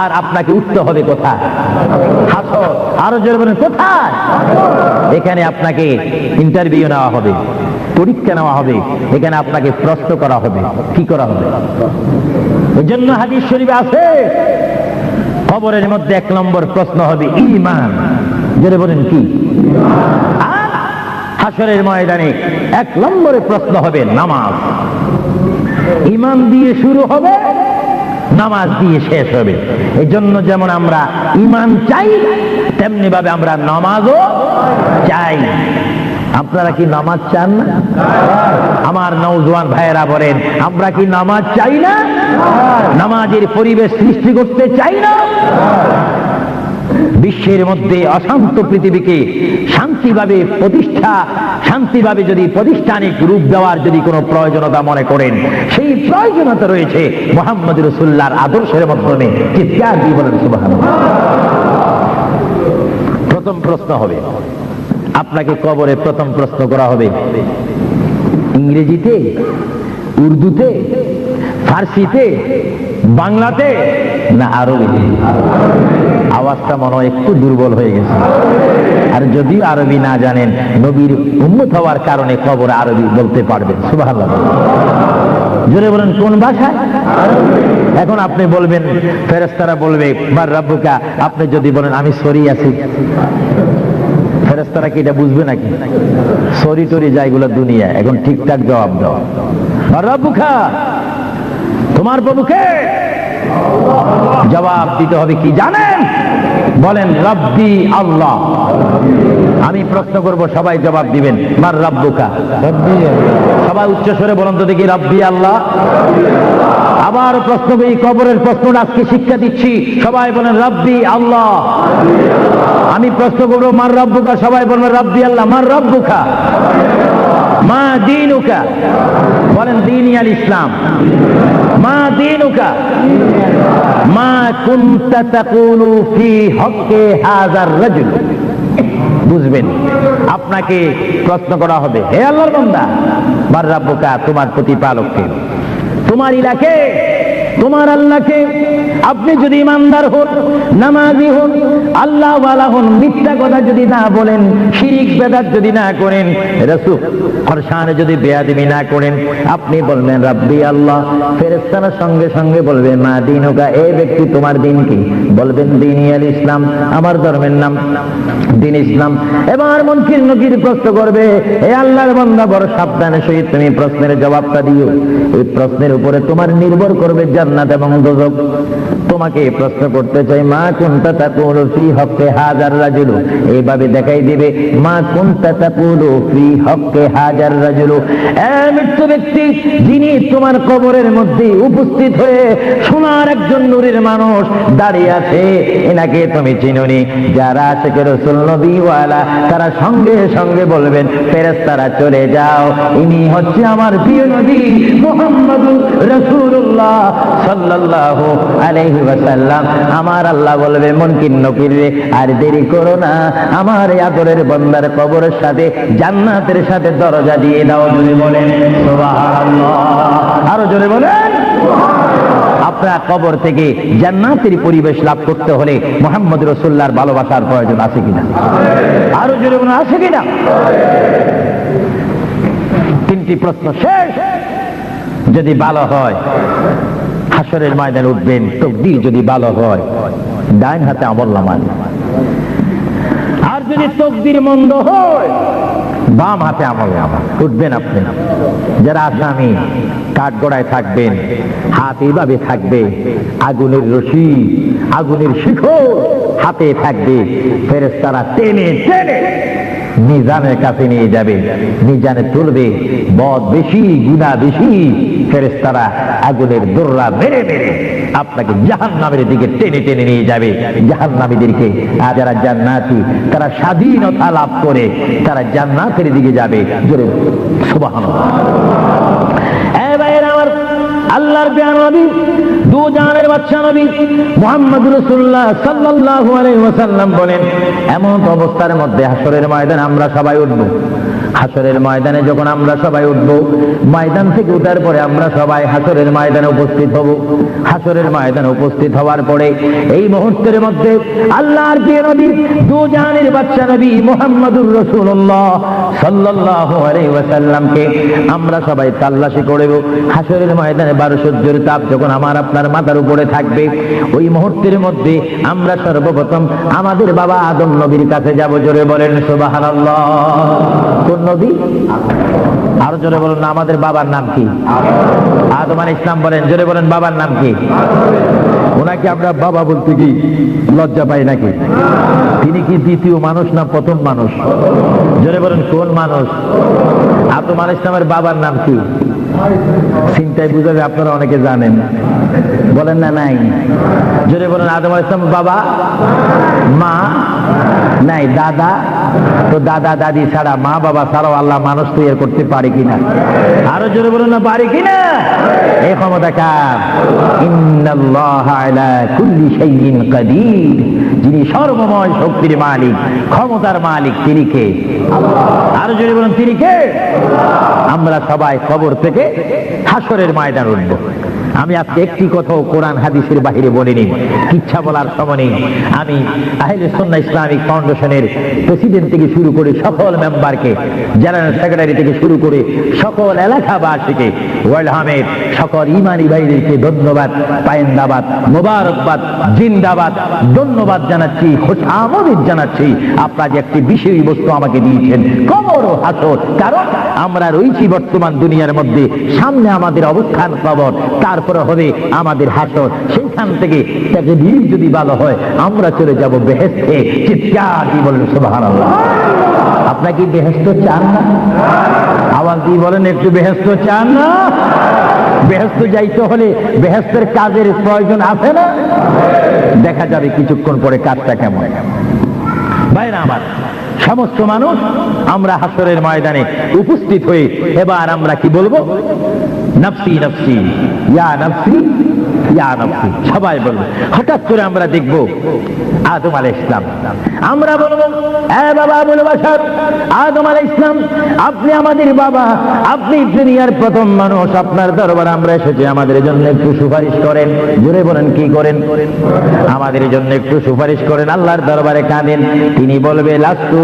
আর আপনাকে উঠতে হবে কোথায়? হাসর। আরো জোরে বলেন কোথায়? এখানে আপনাকে ইন্টারভিউ নেওয়া হবে, পরীক্ষা নেওয়া হবে, এখানে আপনাকে প্রশ্ন করা হবে। কি করা হবে? এই জন্য হাদিস শরীফে আছে, কবরের মধ্যে 1 নম্বর প্রশ্ন হবে ঈমান। জোরে বলেন কি? আর হাসরের ময়দানে 1 নম্বরে প্রশ্ন হবে নামাজ। ঈমান দিয়ে শুরু হবে, নামাজ দিয়ে শেষ হবে। এই জন্য যেমন আমরা ঈমান চাই, তেমনি ভাবে আমরা নামাজও চাই। আপনারা কি নামাজ চান না? আমার নওজোয়ান ভাইয়েরা বলেন, আমরা কি নামাজ চাই না? নামাজের পরিবেশ সৃষ্টি করতে চাই না? বিশ্বের মধ্যে অশান্ত পৃথিবীকে শান্তিভাবে শান্তিভাবে যদি প্রতিষ্ঠানিক রূপ দেওয়ার যদি কোনো প্রয়োজনীয়তা মনে করেন, সেই প্রয়োজনীয়তা রয়েছে মুহাম্মদ রাসূলুল্লাহর আদর্শের মাধ্যমে। চিৎকার দিয়ে বলেন সুবহানাল্লাহ। প্রথম প্রশ্ন হবে আপনাকে কবরে, প্রথম প্রশ্ন করা হবে ইংরেজিতে, উর্দুতে, ফার্সিতে, বাংলাতে না আরবিতে? আওয়াজটা মনে হয় একটু দুর্বল হয়ে গেছে। আর যদিও আরবি না জানেন, নবীর উম্মত হওয়ার কারণে কবরে আরবি বলতে পারবেন। সুবহানাল্লাহ। জোরে বলেন কোন ভাষায়? এখন আপনি বলবেন, ফেরেশতারা বলবে বার রাব্বুকা, আপনি যদি বলেন আমি সরি আছি, ফেরেশতারা কি এটা বুঝবে নাকি? সরি টরি যাইগুলো দুনিয়া। এখন ঠিকঠাক জবাব দাও, বার রাব্বুকা, তোমার প্রভুকে জবাব দিতে হবে কি জানেন? বলেন রব্বি আল্লাহ। আমি প্রশ্ন করব, সবাই জবাব দিবেন মার রাব্বুকা। সবাই উচ্চ স্বরে বলুন তো দেখি, রব্বি আল্লাহ। আবার প্রশ্ন, এই কবরের প্রশ্নটা আজকে শিক্ষা দিচ্ছি, সবাই বলেন রব্বি আল্লাহ। আমি প্রশ্ন করবো মার রাব্বুকা, সবাই বলবেন রব্বি আল্লাহ। মার রাব্বুকা, মা দীনুকা, বলেন দীনি আল ইসলাম। মা দীনুকা, মা কুনতা তাকুলু ফি হক্কে হাযার রাজুল। বুঝবেন, আপনাকে প্রশ্ন করা হবে, হে আল্লাহর বান্দা, মার রাব্বুকা, তোমার প্রতিপালক কে? তোমার ইলাকে তোমার আল্লাহকে আপনি যদি ইমানদার হন, নামাজি হন, আল্লাহ ওয়ালা হন, মিথ্যা কথা যদি না বলেন, শিরিক বেদাত যদি না করেন, রাসূল ফরশানে যদি বেয়াদবি না করেন, আপনি বলবেন রাব্বি আল্লাহ, ফেরেশতারা সঙ্গে সঙ্গে বলবে মা দীনুকা, এই ব্যক্তি তোমার দিন কি? বলবেন দীনি আল ইসলাম, আমার ধর্মের নাম দিন ইসলাম। এবার মুনকির নকির প্রশ্ন করবে, হে আল্লাহর বান্দা বড় সাবধানের সহিত তুমি প্রশ্নের জবাবটা দিও। এই প্রশ্নের উপরে তোমার নির্ভর করবে জান্নাত এবং দোজখ। তোমাকে প্রশ্ন করতে চাই মা কুনতা তাকুলু ফি হক্কে হাজার রাজুল, এইভাবে দেখাই দিবে মা কুনতা তাকুলু ফি হক্কে হাজার রাজুল। মৃত্যু ব্যক্তি যিনি তোমার কবরের মধ্যে উপস্থিত হয়ে সোনার একজন নূরের মানুষ দাঁড়িয়ে আছে, এনাকে তুমি চিনোনি? যারা আশিকে রাসূল নবী ওয়ালা তারা সঙ্গে সঙ্গে বলবেন ফেরেশতারা চলে যাও, ইনি হচ্ছে আমার প্রিয় নবী মুহাম্মদুর রাসূলুল্লাহ সাল্লাল্লাহু আলাইহি ওয়াসাল্লাম। আমার আল্লাহ বলবে মুনকির নকির রে, আর দেরি করো না, আমার এই আদরের বান্দার কবরের সাথে জান্নাতের সাথে দরজা দিয়ে দাও। জোরে বলেন সুবহানাল্লাহ, আরো জোরে বলেন। আপনার কবর থেকে জান্নাতের পরিবেশ লাভ করতে হলে মুহাম্মদ রাসূলুল্লাহর ভালোবাসার প্রয়োজন আছে কিনা? আরো জোরে বলেন, আছে কিনা? তিনটি প্রশ্ন শেষ। যদি ভালো হয় হাসরের ময়দানে উঠবেন, তাকদীর যদি ভালো হয় ডাইন হাতে আমলনামা, আর যদি তাকদীর মন্দ হয় বাম হাতে আমলনামা। উঠবেন আপনি, যারা আসামি কাঠগড়ায় থাকবেন, হাত এইভাবে থাকবে, আগুনের রশি আগুনের শিখর হাতে থাকবে, ফেরেশতারা টেনে টেনে মিজানের কাছে নিয়ে যাবে, মিজানে তুলবে, বদ বেশি গুনাহ বেশি, ফেরেশতারা আগুনের দোররা মেরে মেরে আপনাকে জাহান্নামের দিকে টেনে টেনে নিয়ে যাবে, জাহান্নামীদেরকে। আর যারা জান্নাতি তারা স্বাধীনতা লাভ করে তারা জান্নাতের দিকে যাবে। জোরে সুবহানাল্লাহ। আল্লাহর প্রিয় নবী, দু জাহানের বাদশা নবী মুহাম্মদ রাসূলুল্লাহ সাল্লাল্লাহু আলাইহি ওয়াসাল্লাম বলেন, এমন অবস্থার মধ্যে হাসরের ময়দানে আমরা সবাই উঠব। হাসরের ময়দানে যখন আমরা সবাই উঠব, ময়দান থেকে ওঠার পরে আমরা সবাই হাসরের ময়দানে উপস্থিত হব। হাসরের ময়দানে উপস্থিত হওয়ার পরে এই মুহূর্তের মধ্যে আল্লাহর প্রিয় নবী, দু জাহানের বাদশা নবী মুহাম্মদুর রাসূলুল্লাহ সাল্লাল্লাহু আলাইহি ওয়াসাল্লামকে আমরা সবাই তাল্লাশি করব। হাসরের ময়দানে 12 সূর্যের তাপ যখন আমার আপনার মাথার উপরে থাকবে, ওই মুহূর্তের মধ্যে আমরা সর্বপ্রথম আমাদের বাবা আদম নবীর কাছে যাব। জোরে বলেন সুবহানাল্লাহ। কোন নবী? আরো জোরে বলেন না। আমাদের বাবার নাম কি? আদম আলাইহিস সালাম। বলেন, জোরে বলেন, বাবার নাম কি? ওনাকে আমরা বাবা বলতে কি লজ্জা পাই নাকি? তিনি কি দ্বিতীয় মানুষ না প্রথম মানুষ? জোরে বলেন, কোন মানুষ? আদম আলাইহিস সালামের বাবার নাম কি? চিন্তায় বুঝাবে আপনারা অনেকে জানেন, বলেন না নাই? জোরে বলেন, আদম আলাইহিস সালাম বাবা, মা নাই, দাদা। তো দাদা দাদি ছাড়া, মা বাবা ছাড়াও আল্লাহ মানুষ তৈরি করতে পারে কিনা? আরো জোরে বলুন না, পারে কিনা? এই ক্ষমতা কার? ইন্নাল্লাহা আলা কুল্লি শাইইন কাদির। যিনি সর্বময় শক্তির মালিক, ক্ষমতার মালিক, তিনি কে? আরো জোরে বলুন, তিনি কে? আমরা সবাই কবর থেকে হাসরের ময়দানে উঠব। আমি আজকে একটি কথাও কোরআন হাদিসের বাহিরে বলিনি, ইচ্ছা বলার সময় নেই। আমি আহলে সুন্নাহ ইসলামিক ফাউন্ডেশনের প্রেসিডেন্ট থেকে শুরু করে সকল মেম্বারকে, জেনারেল সেক্রেটারি থেকে শুরু করে সকল এলাকাবাসীকে, ওয়ার্ল্ড হামের সকল ইমানি ভাইদেরকে ধন্যবাদ, পায়েন্দাবাদ, মোবারকবাদ, জিন্দাবাদ, ধন্যবাদ জানাচ্ছি, খুশআমদিদ জানাচ্ছি। আপনারা যে একটি বিষয়বস্তু আমাকে দিয়েছেন, কবর ও হাসর। কারণ আমরা রয়েছি বর্তমান দুনিয়ার মধ্যে, সামনে আমাদের অবস্থান কবর, তারপরে হবে আমাদের হাসর। সেইখান থেকে তাকদীর যদি ভালো হয় আমরা চলে যাব বেহেশতে। চিৎকার দিয়ে বলেন সুবহানাল্লাহ। আপনারা কি বেহেশত চান না? আওয়াজ দিয়ে বলেন, একটু বেহেশত চান না? বেহেশত যাইতে হলে বেহেশতের কাজের প্রয়োজন আছে না? দেখা যাবে কিছুক্ষণ পরে কাজটা কেমন। ভাইরা আমার, সমস্ত মানুষ আমরা হাসরের ময়দানে উপস্থিত হয়ে এবার আমরা কি বলবো? নফসি নফসি, ইয়া নফসি ইয়া নফসি, সবাই বলবো। হঠাৎ করে আমরা দেখবো আদম আলাইহিস সালাম, আমরা বলবো এ বাবা আবুল বাশার, আদম আলাইহিস সালাম আপনি আমাদের বাবা, আপনি দুনিয়ার প্রথম মানুষ, আপনার দরবারে আমরা এসেছি, আমাদের জন্য একটু সুপারিশ করেন। জোরে বলেন, কি করেন? আমাদের জন্য একটু সুপারিশ করেন। আল্লাহর দরবারে কাঁদেন। তিনি বলবে লাস্তু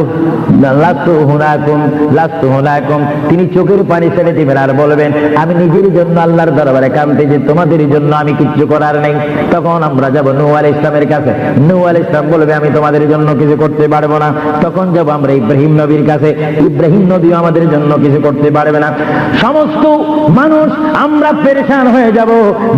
লাস্তু হুনাকুম লাস্তু হুনাকুম, তিনি চোখের পানি ছেড়ে দিবেন আর বলবেন আমি নিজের জন্য আল্লাহর দরবারে কাঁদতেছি, তোমাদের জন্য আমি কিচ্ছু করার নেই। তখন আমরা যাব নূহ আলাইহিস সালামের কাছে। নূহ আলাইহিস সালাম বলবে আমি তোমাদের জন্য কিছু করতে পারবো না। তখন যাব আমরা ইব্রাহিম নবীর কাছে। ইব্রাহিম নবীও আমাদের জন্য কিছু করতে পারবে না। সমস্ত মানুষ আমরা পেরেশান হয়ে যাব।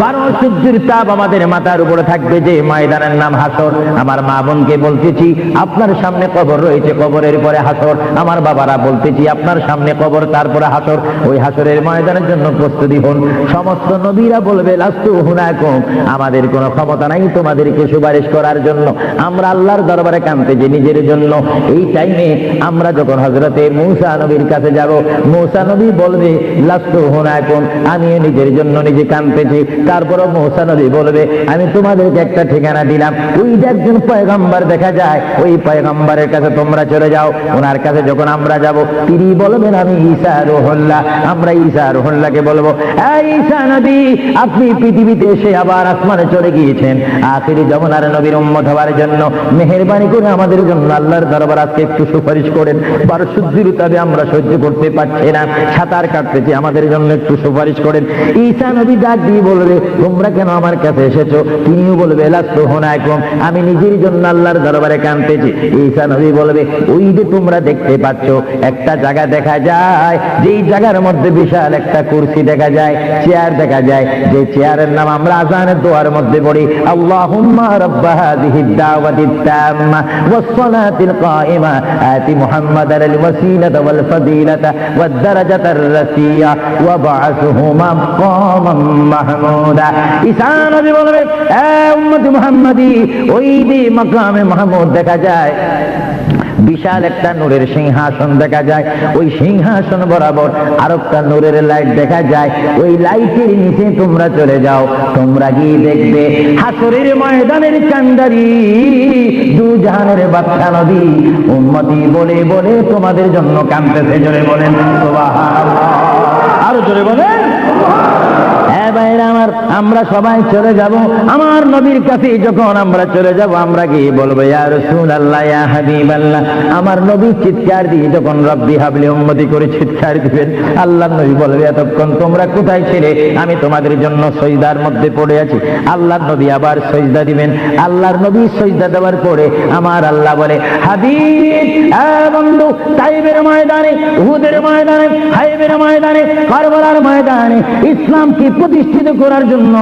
12 সূর্যের তাপ আমাদের মাথার উপরে থাকবে, যে ময়দানের নাম হাসর। আমার মা বোনকে বলতেছি আপনার সামনে কবর রয়েছে, কবরের পরে হাসর। আমার বাবারা বলতেছি আপনার সামনে কবর, তারপরে হাসর। ওই হাসরের ময়দানের জন্য প্রস্তুতি হন। সমস্ত নবীরা বলবে লাস্তু হুনাকুম, আমাদের কোনো ক্ষমতা নাই তোমাদেরকে সুপারিশ করার জন্য। আমরা আল্লাহর দরবারে কাঁদতেছি নিজের জন্য। এই টাইমে আমরা যখন হযরতে মূসা নবীর কাছে যাব, মূসা নবী বলবে লাস্তু হুনাকুম, আমি নিজের জন্য নিজে কাঁদতেছি। তারপরে মূসা নবী বলবে আমি তোমাদেরকে একটা ঠিকানা দিলাম, ওই যে একজন পয়গম্বর দেখা যায়, ওই পয়গম্বরের কাছে তোমরা চলে যাও। ওনার কাছে যখন আমরা যাব, তিনি বলবেন আমি ঈসা রুহুল্লাহ। আমরা ঈসা রুহুল্লাহকে বলবো এই ঈসা নবী, আপনি পৃথিবীতে এসে আবার আসমানে চলে গিয়েছেন আখিরি জামানার নবীর উম্মত হওয়ার জন্য। মেহেরবানি করে আমাদের জন্য আল্লাহর দরবার আজকে একটু সুপারিশ করেন। পারসুদ্ধির তবে আমরা সহ্য করতে পারছি না, সাঁতার কাটতেছি, আমাদের জন্য একটু সুপারিশ করেন। ঈসা নবী ডাক দিয়ে বলবে তোমরা কেন আমার কাছে এসেছো? তিনিও বলবে লাস্তু হুনাকুম, আমি নিজের জন্য আল্লাহর দরবারে কাঁদতেছি। ঈসা নবী বলবে ওই যে তোমরা দেখতে পাচ্ছ একটা জায়গা দেখা যায়, যেই জায়গার মধ্যে বিশাল একটা কুরসি দেখা যায়, চেয়ার দেখা যায়, যে চেয়ারের নাম আমরা আযানের দোয়ার মধ্যে পড়ি আল্লাহুম্মা রাব্বা হাযিহিদ দাওয়াতিত তাম্মা ওয়াস সালাতিল কায়িমা আতি মুহাম্মাদাল ওয়াসিলাতা ওয়াল ফাদিলাতা ওয়াদ দারাজাতার রাসিয়া ওয়া বা'আসহু মাকামান মাহমুদা। ঈসা নবী বলবে এ উম্মত মুহাম্মাদি, ওই যে মাকামে মাহমুদ দেখা যায়, বিশাল একটা নূরের সিংহাসন দেখা যায়, ওই সিংহাসন বরাবর আর একটা নূরের লাইট দেখা যায়, ওই লাইটের নিচে তোমরা চলে যাও। তোমরা গিয়ে দেখবে হাসরের ময়দানের কান্ডারি দু জাহানের বাদশা নবী উম্মতি বলে বলে তোমাদের জন্য কাঁদতেছে। জোরে বলেন সুবহানাল্লাহ, আরো জোরে বলেন। আমরা সবাই চলে যাব আমার নবীর কাছে। যখন আমরা চলে যাব, আমরা গিয়ে বলবো ইয়া রাসূলুল্লাহ ইয়া হাবিবাল্লাহ। আমার নবী চিৎকার দিয়ে যখন রব্বি হাবলি উম্মতি করে চিৎকার দিবেন, আল্লাহর নবী বলবে এতক্ষণ তোমরা কোথায় ছিলে? আমি তোমাদের জন্য সিজদার মধ্যে পড়ে আছি। আল্লাহর নবী আবার সিজদা দিবেন। আল্লাহর নবী সিজদা দেওয়ার পরে আমার আল্লাহ বলে হাবিব এ বন্ধু, তাইবের ময়দানে, উহুদের ময়দানে, হাইবের ময়দানে, কারবালার ময়দানে ইসলামকে প্রতিষ্ঠিত করার জন্য,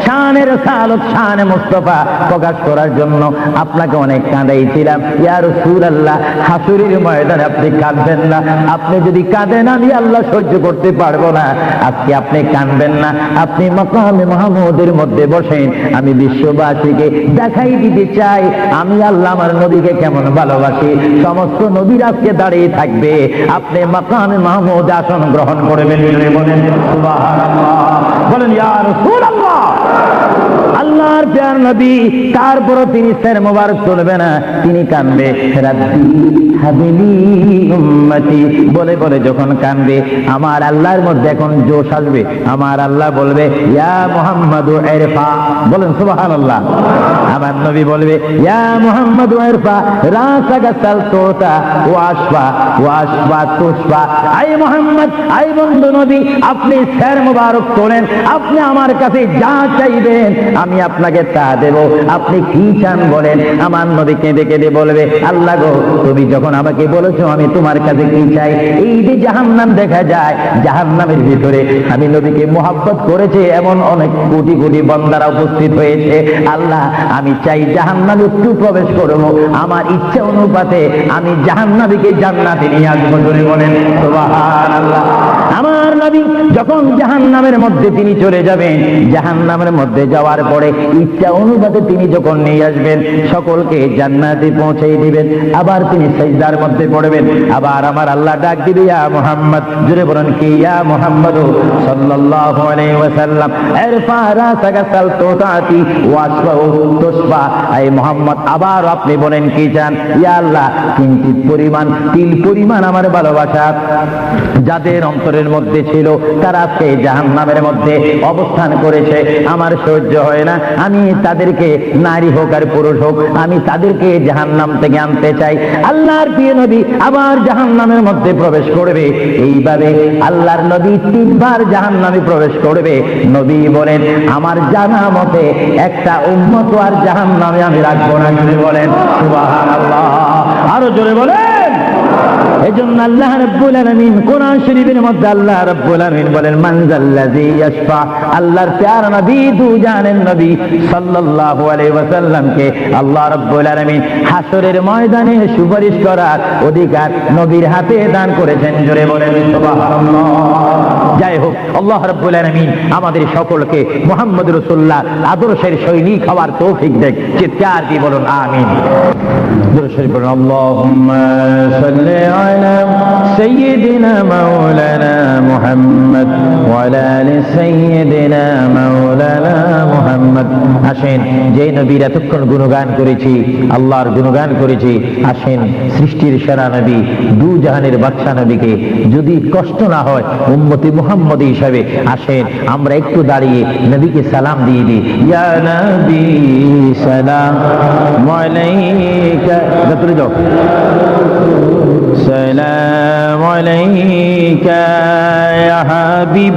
শানে রাসালত শানে মুস্তাফা প্রকাশ করার জন্য আপনাকে অনেক কাঁদাইছিলাম। ইয়া রাসূলুল্লাহ, হাসরের ময়দানে আপনি কাঁদবেন না। আপনি যদি কাঁদেন আমি আল্লাহ সহ্য করতে পারবো না। আজকে আপনি কাঁদবেন না, আপনি মাকামে মাহমুদের মধ্যে বসেন। আমি বিশ্ববাসীকে দেখাই দিতে চাই আমি আল্লাহ আমার নবীকে কেমন ভালোবাসি। সমস্ত নবীর আজকে দাঁড়িয়ে থাকবে, আপনি মাকামে মাহমুদ আসন গ্রহণ করবেন। বলেন সুবহানাল্লাহ, বলেন ইয়া রাসূলুল্লাহ। আল্লাহর প্যার নবী, তারপরও তিনি সের মোবারক চলবে না, তিনি কাঁদবে রাব্বি হাবিলি উম্মতি বলে বলে যখন কাঁদবে, আমার আল্লাহর মধ্যে এখন জোশ আসবে। আমার আল্লাহ বলবে ইয়া মুহাম্মাদু ইরফা, বলেন সুবহানাল্লাহ। আমার নবী বলবে ইয়া মুহাম্মাদু ইরফা রাসাকা সালতুতা ওয়াশফা ওয়াশফা তুশফা। আই মুহাম্মদ, আই বন্ধু নবী, আপনি সের মোবারক তোলেন, আপনি আমার কাছে যা চাইবেন আমি আপনাকে তা দেব। আপনি কি চান বলেন। আমার নবী কেঁদে কেঁদে বলবে আল্লাহ গো, তুমি যখন আমাকে বলেছো আমি তোমার কাছে কি চাই। এই যে জাহান্নাম দেখা যায়, জাহান্নামের ভিতরে আমি নবীকে মোহাব্বত করেছে এমন অনেক কোটি কোটি বান্দারা উপস্থিত হয়েছে। আল্লাহ, আমি চাই জাহান্নামে একটু প্রবেশ করবো, আমার ইচ্ছা অনুপাতে আমি জাহান্নামীকে জান্নাতে নিয়ে আসবো। ধরে বলেন সুবহানাল্লাহ। আমার নবী যখন জাহান্নামের মধ্যে তিনি চলে যাবেন, জাহান্নামের মধ্যে যাওয়ার পরে ইচ্ছা অনুপাতে তিনি যখন নিয়ে আসবেন, সকলকে জান্নাতে পৌঁছে দিবেন, আবার তিনি সিজদার মধ্যে পড়বেন, আবার আমার আল্লাহ ডাক দিবে ইয়া মুহাম্মদ, জোরে বলেন কি ইয়া মুহাম্মদ সাল্লাল্লাহু আলাইহি ওয়াসাল্লাম ইরফা রাসাকা সালতুতাতি ওয়াসফাউ তুসফা। এই মুহাম্মদ আবার আপনি বলেন কি চান? ইয়া আল্লাহ, কিঞ্চিত পরিমাণ, তিল পরিমাণ আমার ভালোবাসা যাদের অন্তরের মধ্যে ছিল তারা আজকে জাহান্নামের মধ্যে অবস্থান করেছে, আমার সহ্য হয় না, আমি তাদেরকে, নারী হোক আর পুরুষ হোক, আমি তাদেরকে জাহান্নাম থেকে আনতে চাই। আল্লাহর প্রিয় নবী আবার জাহান্নামের মধ্যে প্রবেশ করবে। এইভাবে আল্লাহর নবী 3 বার জাহান্নামে প্রবেশ করবে। নবী বলেন আমার জানা মতে একটা উম্মত আর জাহান্নামে আমি রাখবো না। জোরে বলেন সুবহানাল্লাহ, আরো জোরে বলেন। এজন্য আল্লাহ রাব্বুল আলামিন কোরআন শরীফের মধ্যে আল্লাহ রাব্বুল আলামিন বলেন মান যাল্লাযী ইয়াশফা, আল্লাহর প্যারা নবী দু জানের নবী সাল্লাল্লাহু আলাইহি ওয়াসাল্লামকে আল্লাহ রাব্বুল আলামিন হাসরের ময়দানে সুপারিশ করার অধিকার নবীর হাতে দান করেছেন। জোরে বলেন সুবহানাল্লাহ। যাই হোক, আল্লাহ রাব্বুল আলামিন আমাদের সকলকে মুহাম্মদ রাসূলুল্লাহ আদর্শের সৈনিক হওয়ার তৌফিক দেন। চিৎকার দিয়ে বলুন আমিন। জোরে শরীফ বলুন আল্লাহুম্মা সাল্লি আলা সাইয়্যিদিনা মাওলানা মুহাম্মদ ওয়া আলা আলি সাইয়্যিদিনা মাওলানা মুহাম্মদ। আসেন, যে নবীর এতক্ষণ গুণগান করেছি, আল্লাহর গুণগান করেছি, আসেন সৃষ্টির সেরা নবী, দু জাহানের বাদশা নবীকে যদি কষ্ট না হয় উম্মতি মুহাম্মদী হিসাবে, আসেন আমরা একটু দাঁড়িয়ে নবীকে সালাম দিয়ে দিই। ইয়া নবী সালাম আলাইকা, যতরে যাও, সালাম আলাইকা ইয়া হাবিব,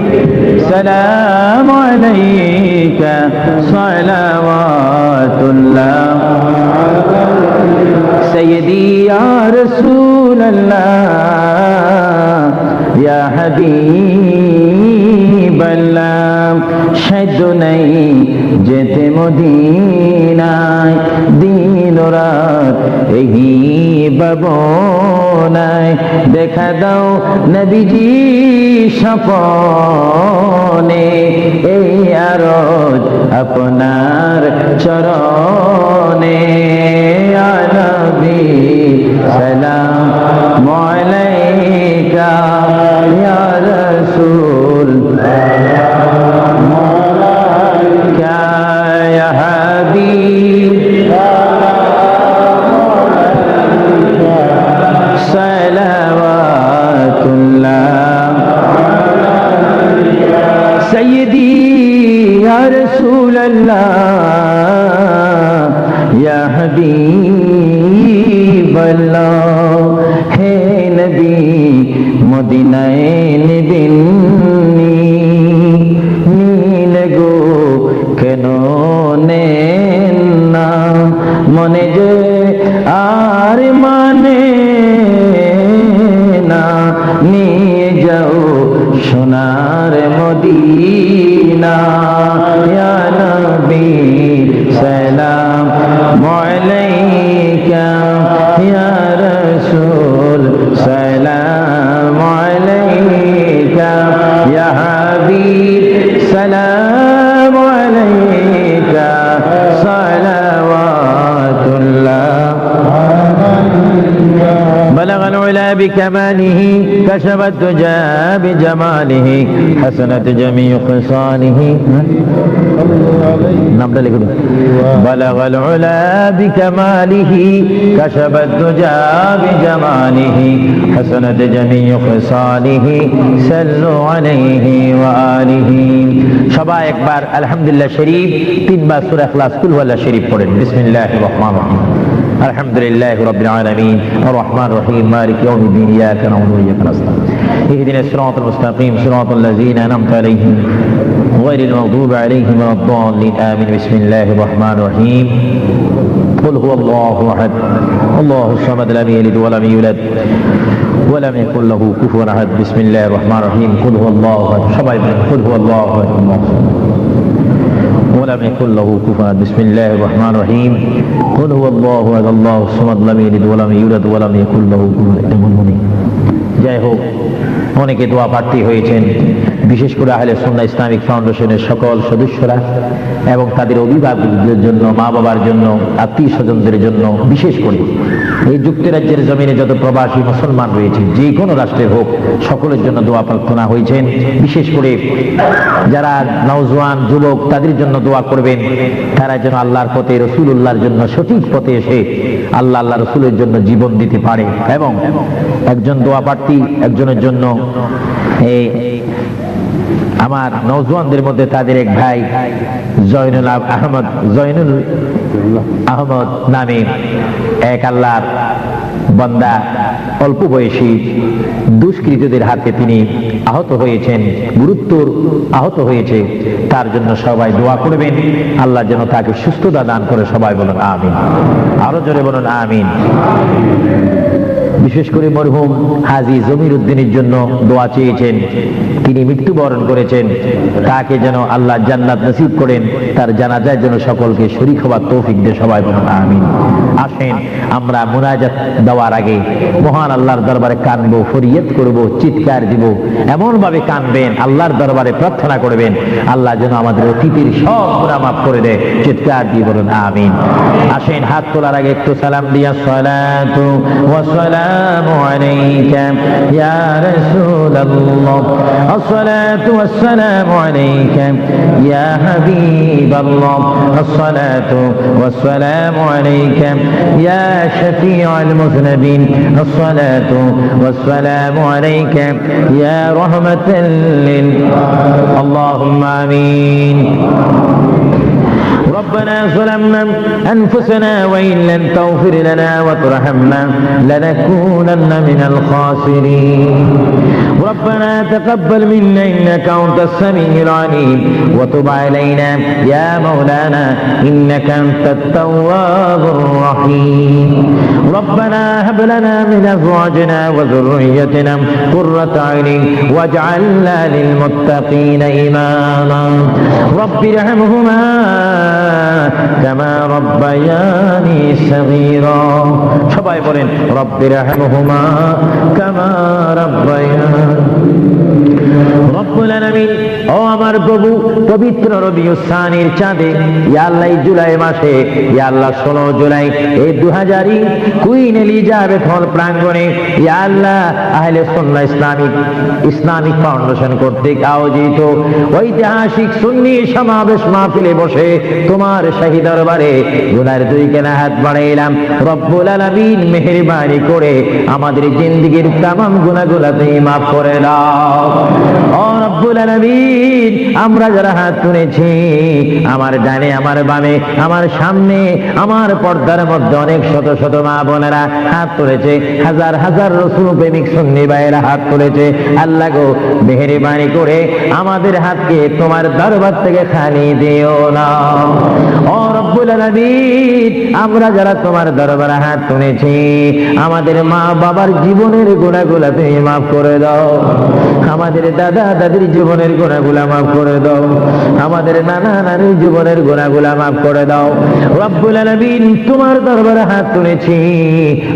সালাম আলাইকা সালাওয়াতুল্লাহ সাইয়্যিদি ইয়া রাসূলুল্লাহ ইয়া হাবিবাল্লাহ। সাধ্য নাই যেতে মদিনায়, দিন রাত এই ভাবনায়, দেখা দাও নবীজি স্বপনে, এই আরজ আপনার চরণে। ইয়া নবী সালাম আলাইকা ইয়া রাসূল সালাম আলাইকা ইয়া হাবিব সালাওয়াতুল্লাহ সাইয়্যিদি ইয়া রাসূলুল্লাহ ইয়া হাবিবাল্লাহ। হে নবী মদিনায় নিবেন নীল গো কেন নেন না, মনে যে আর মানে না, নিয়ে যাও সোনার মদিনা। ইয়া নবী সালাম আলাইকা ইয়া রাসূল সালাম আলাইকা ইয়া হাবিব সালাম আলাইকা সালাওয়াতুল্লাহ। بلغ العلا بكماله كشف الدجى بجماله حسنت جميع خصاله. নামটা লিখুন। بلغ العلا بكماله كشف الدجى بجماله حسنت جميع خصاله صلوا عليه وآله. সবাই একবার আলহামদুলিল্লাহ শরীফ 3 বার সূরা ইখলাস কুল ওয়াল্লাহ শরীফ পড়েন। বিসমিল্লাহির রহমানির রহিম। আলহামদুলিল্লাহি রাব্বিল আলামিন আর রহমানির রহিম মালিকি ইয়াউমিদ্দিন ইয়াকা না'বুদু ওয়া ইয়াকা নাস্তাঈন ইহদিনাস সিরাতাল মুস্তাকিম সিরাতাল লাযীনা আন'আমতা আলাইহিম গায়রিল মাগদুবি আলাইহিম ওয়ালাদ-দাল্লিন আমিন। বিসমিল্লাহির রহমানির রহিম। قل هو الله احد الله الصمد لم يلد ولم يولد ولم يكن له كفوا احد. بسم الله الرحمن الرحيم. قل هو الله احد. সবাই বলেন قل هو الله احد ولم يكن له كفوا احد. بسم الله الرحمن الرحيم. قل هو الله احد الله الصمد لم يلد ولم يولد ولم يكن له كفوا احد. যাই হোক, অনেকে দোয়া প্রার্থী হয়েছেন, বিশেষ করে আহলে সুন্নাহ ইসলামিক ফাউন্ডেশনের সকল সদস্যরা এবং তাদের অভিভাবকদের জন্য, মা বাবার জন্য, আত্মীয় স্বজনদের জন্য, বিশেষ করে এই যুক্তরাজ্যের জমিনে যত প্রবাসী মুসলমান রয়েছে, যে কোনো রাষ্ট্রের হোক, সকলের জন্য দোয়া প্রার্থনা হয়েছেন। বিশেষ করে যারা নওজোয়ান যুবক, তাদের জন্য দোয়া করবেন, তারা যেন আল্লাহর পথে, রসুলুল্লাহর জন্য সঠিক পথে এসে আল্লাহ রসুলের জন্য জীবন দিতে পারে। এবং একজন দোয়া প্রার্থী, একজনের জন্য এই আমার নওজোয়ানদের মধ্যে তাদের এক ভাই জয়নুল আহমদ নামে এক আল্লাহর বান্দা, অল্প বয়সী দুষ্কৃতীদের হাতে তিনি আহত হয়েছেন, গুরুতর আহত হয়েছে। তার জন্য সবাই দোয়া করবেন, আল্লাহ যেন তাকে সুস্থতা দান করে। সবাই বলুন আমিন, আরো জোরে বলুন আমিন। বিশেষ করে মরহুম হাজী জমির উদ্দিনের জন্য দোয়া চেয়েছেন, তিনি মৃত্যুবরণ করেছেন, তাকে যেন আল্লাহ জান্নাত নসিব করেন, তার জানাজায় যেন সকলকে শরীক হওয়ার তৌফিক দেন। সবাই বলুন আমিন। আসেন আমরা মুনাজাত দেওয়ার আগে মহান আল্লাহর দরবারে কানবো, ফরিয়াদ করব, চিৎকার দিব। এমন ভাবে কানবেন, আল্লাহর দরবারে প্রার্থনা করবেন, আল্লাহ যেন আমাদের অতীতের সব গুনাহ মাফ করে দেয়। চিৎকার দিয়ে বলুন আমিন। আসেন হাত তোলার আগে একটু সালাম দিয়া, সালাতু ওয়া সালামু আলাইকা ইয়া রাসূলুল্লাহ, আসসালাতু ওয়াস সালামু আলাইকা ইয়া হাবিবাল্লাহ, আসসালাতু ওয়াস সালামু আলাইকা ইয়া শাফিউল মুযনিবিন, আসসালাতু ওয়াস সালামু আলাইকা ইয়া রাহমাতাল লিল আল্লাহুম্মা আমিন। ربنا ظلمنا أنفسنا وإن لم تغفر لنا وترحمنا لنكونن من الخاسرين. ربنا تقبل منا إنك أنت السميع العليم وتب علينا يا مولانا إنك أنت التواب الرحيم. ربنا هب لنا من أزواجنا وذريتنا قرة أعين واجعلنا للمتقين إماما. رب ارحمهما كما ربياني صغيرا. সবাই বলেন রব্বির রহমহুমা কামা রব্বায়ানি। রব্বুল আলামিন, ও আমার প্রভু, পবিত্র রবিউল সানির চাঁদে, ইয়া আল্লাহ, জুলাই মাসে, ইয়া আল্লাহ 16 জুলাই এই 2000 কুইন এলিজাবেথ হল প্রাঙ্গণে, ইয়া আল্লাহ আহলে সুন্নাহ ইসলামিক ফাউন্ডেশন কর্তৃক আয়োজিত ঐতিহাসিক সুন্নি সমাবেশ মাহফিলে বসে তোমার শাহী দরবারে গুনার 2 কানা হাত বাড়াইলাম। রব্বুল আলামিন, মেহেরবানি করে আমাদের জিন্দেগীর तमाम গুনাহগুলো তুমি maaf করে দাও। ও রব্বুল আলামিন, আমরা যারা হাত তুলেছি, আমার ডানে, আমার বামে, আমার সামনে, আমার পর্দার মধ্যে অনেক শত শত মা বোনেরা হাত তুলেছে, হাজার হাজার রাসূল প্রেমিক সুন্নি ভাইয়েরা হাত তুলেছে। আল্লাহ গো, মেহেরবানি করে আমাদের হাতকে তোমার দরবার থেকে খালি দিও না। ও রব্বুল আলামিন, আমরা যারা তোমার দরবারে হাত তুলেছি, আমাদের মা বাবার জীবনের গুনাহগুলো তুমি maaf করে দাও। আমাদের দাদা দাদির জীবনের গুনাহগুলো maaf করে দাও। আমাদের নানা নানির জীবনের গুনাহগুলো maaf করে দাও। রব্বুল আলামিন, তোমার দরবারে হাত তুলেছি,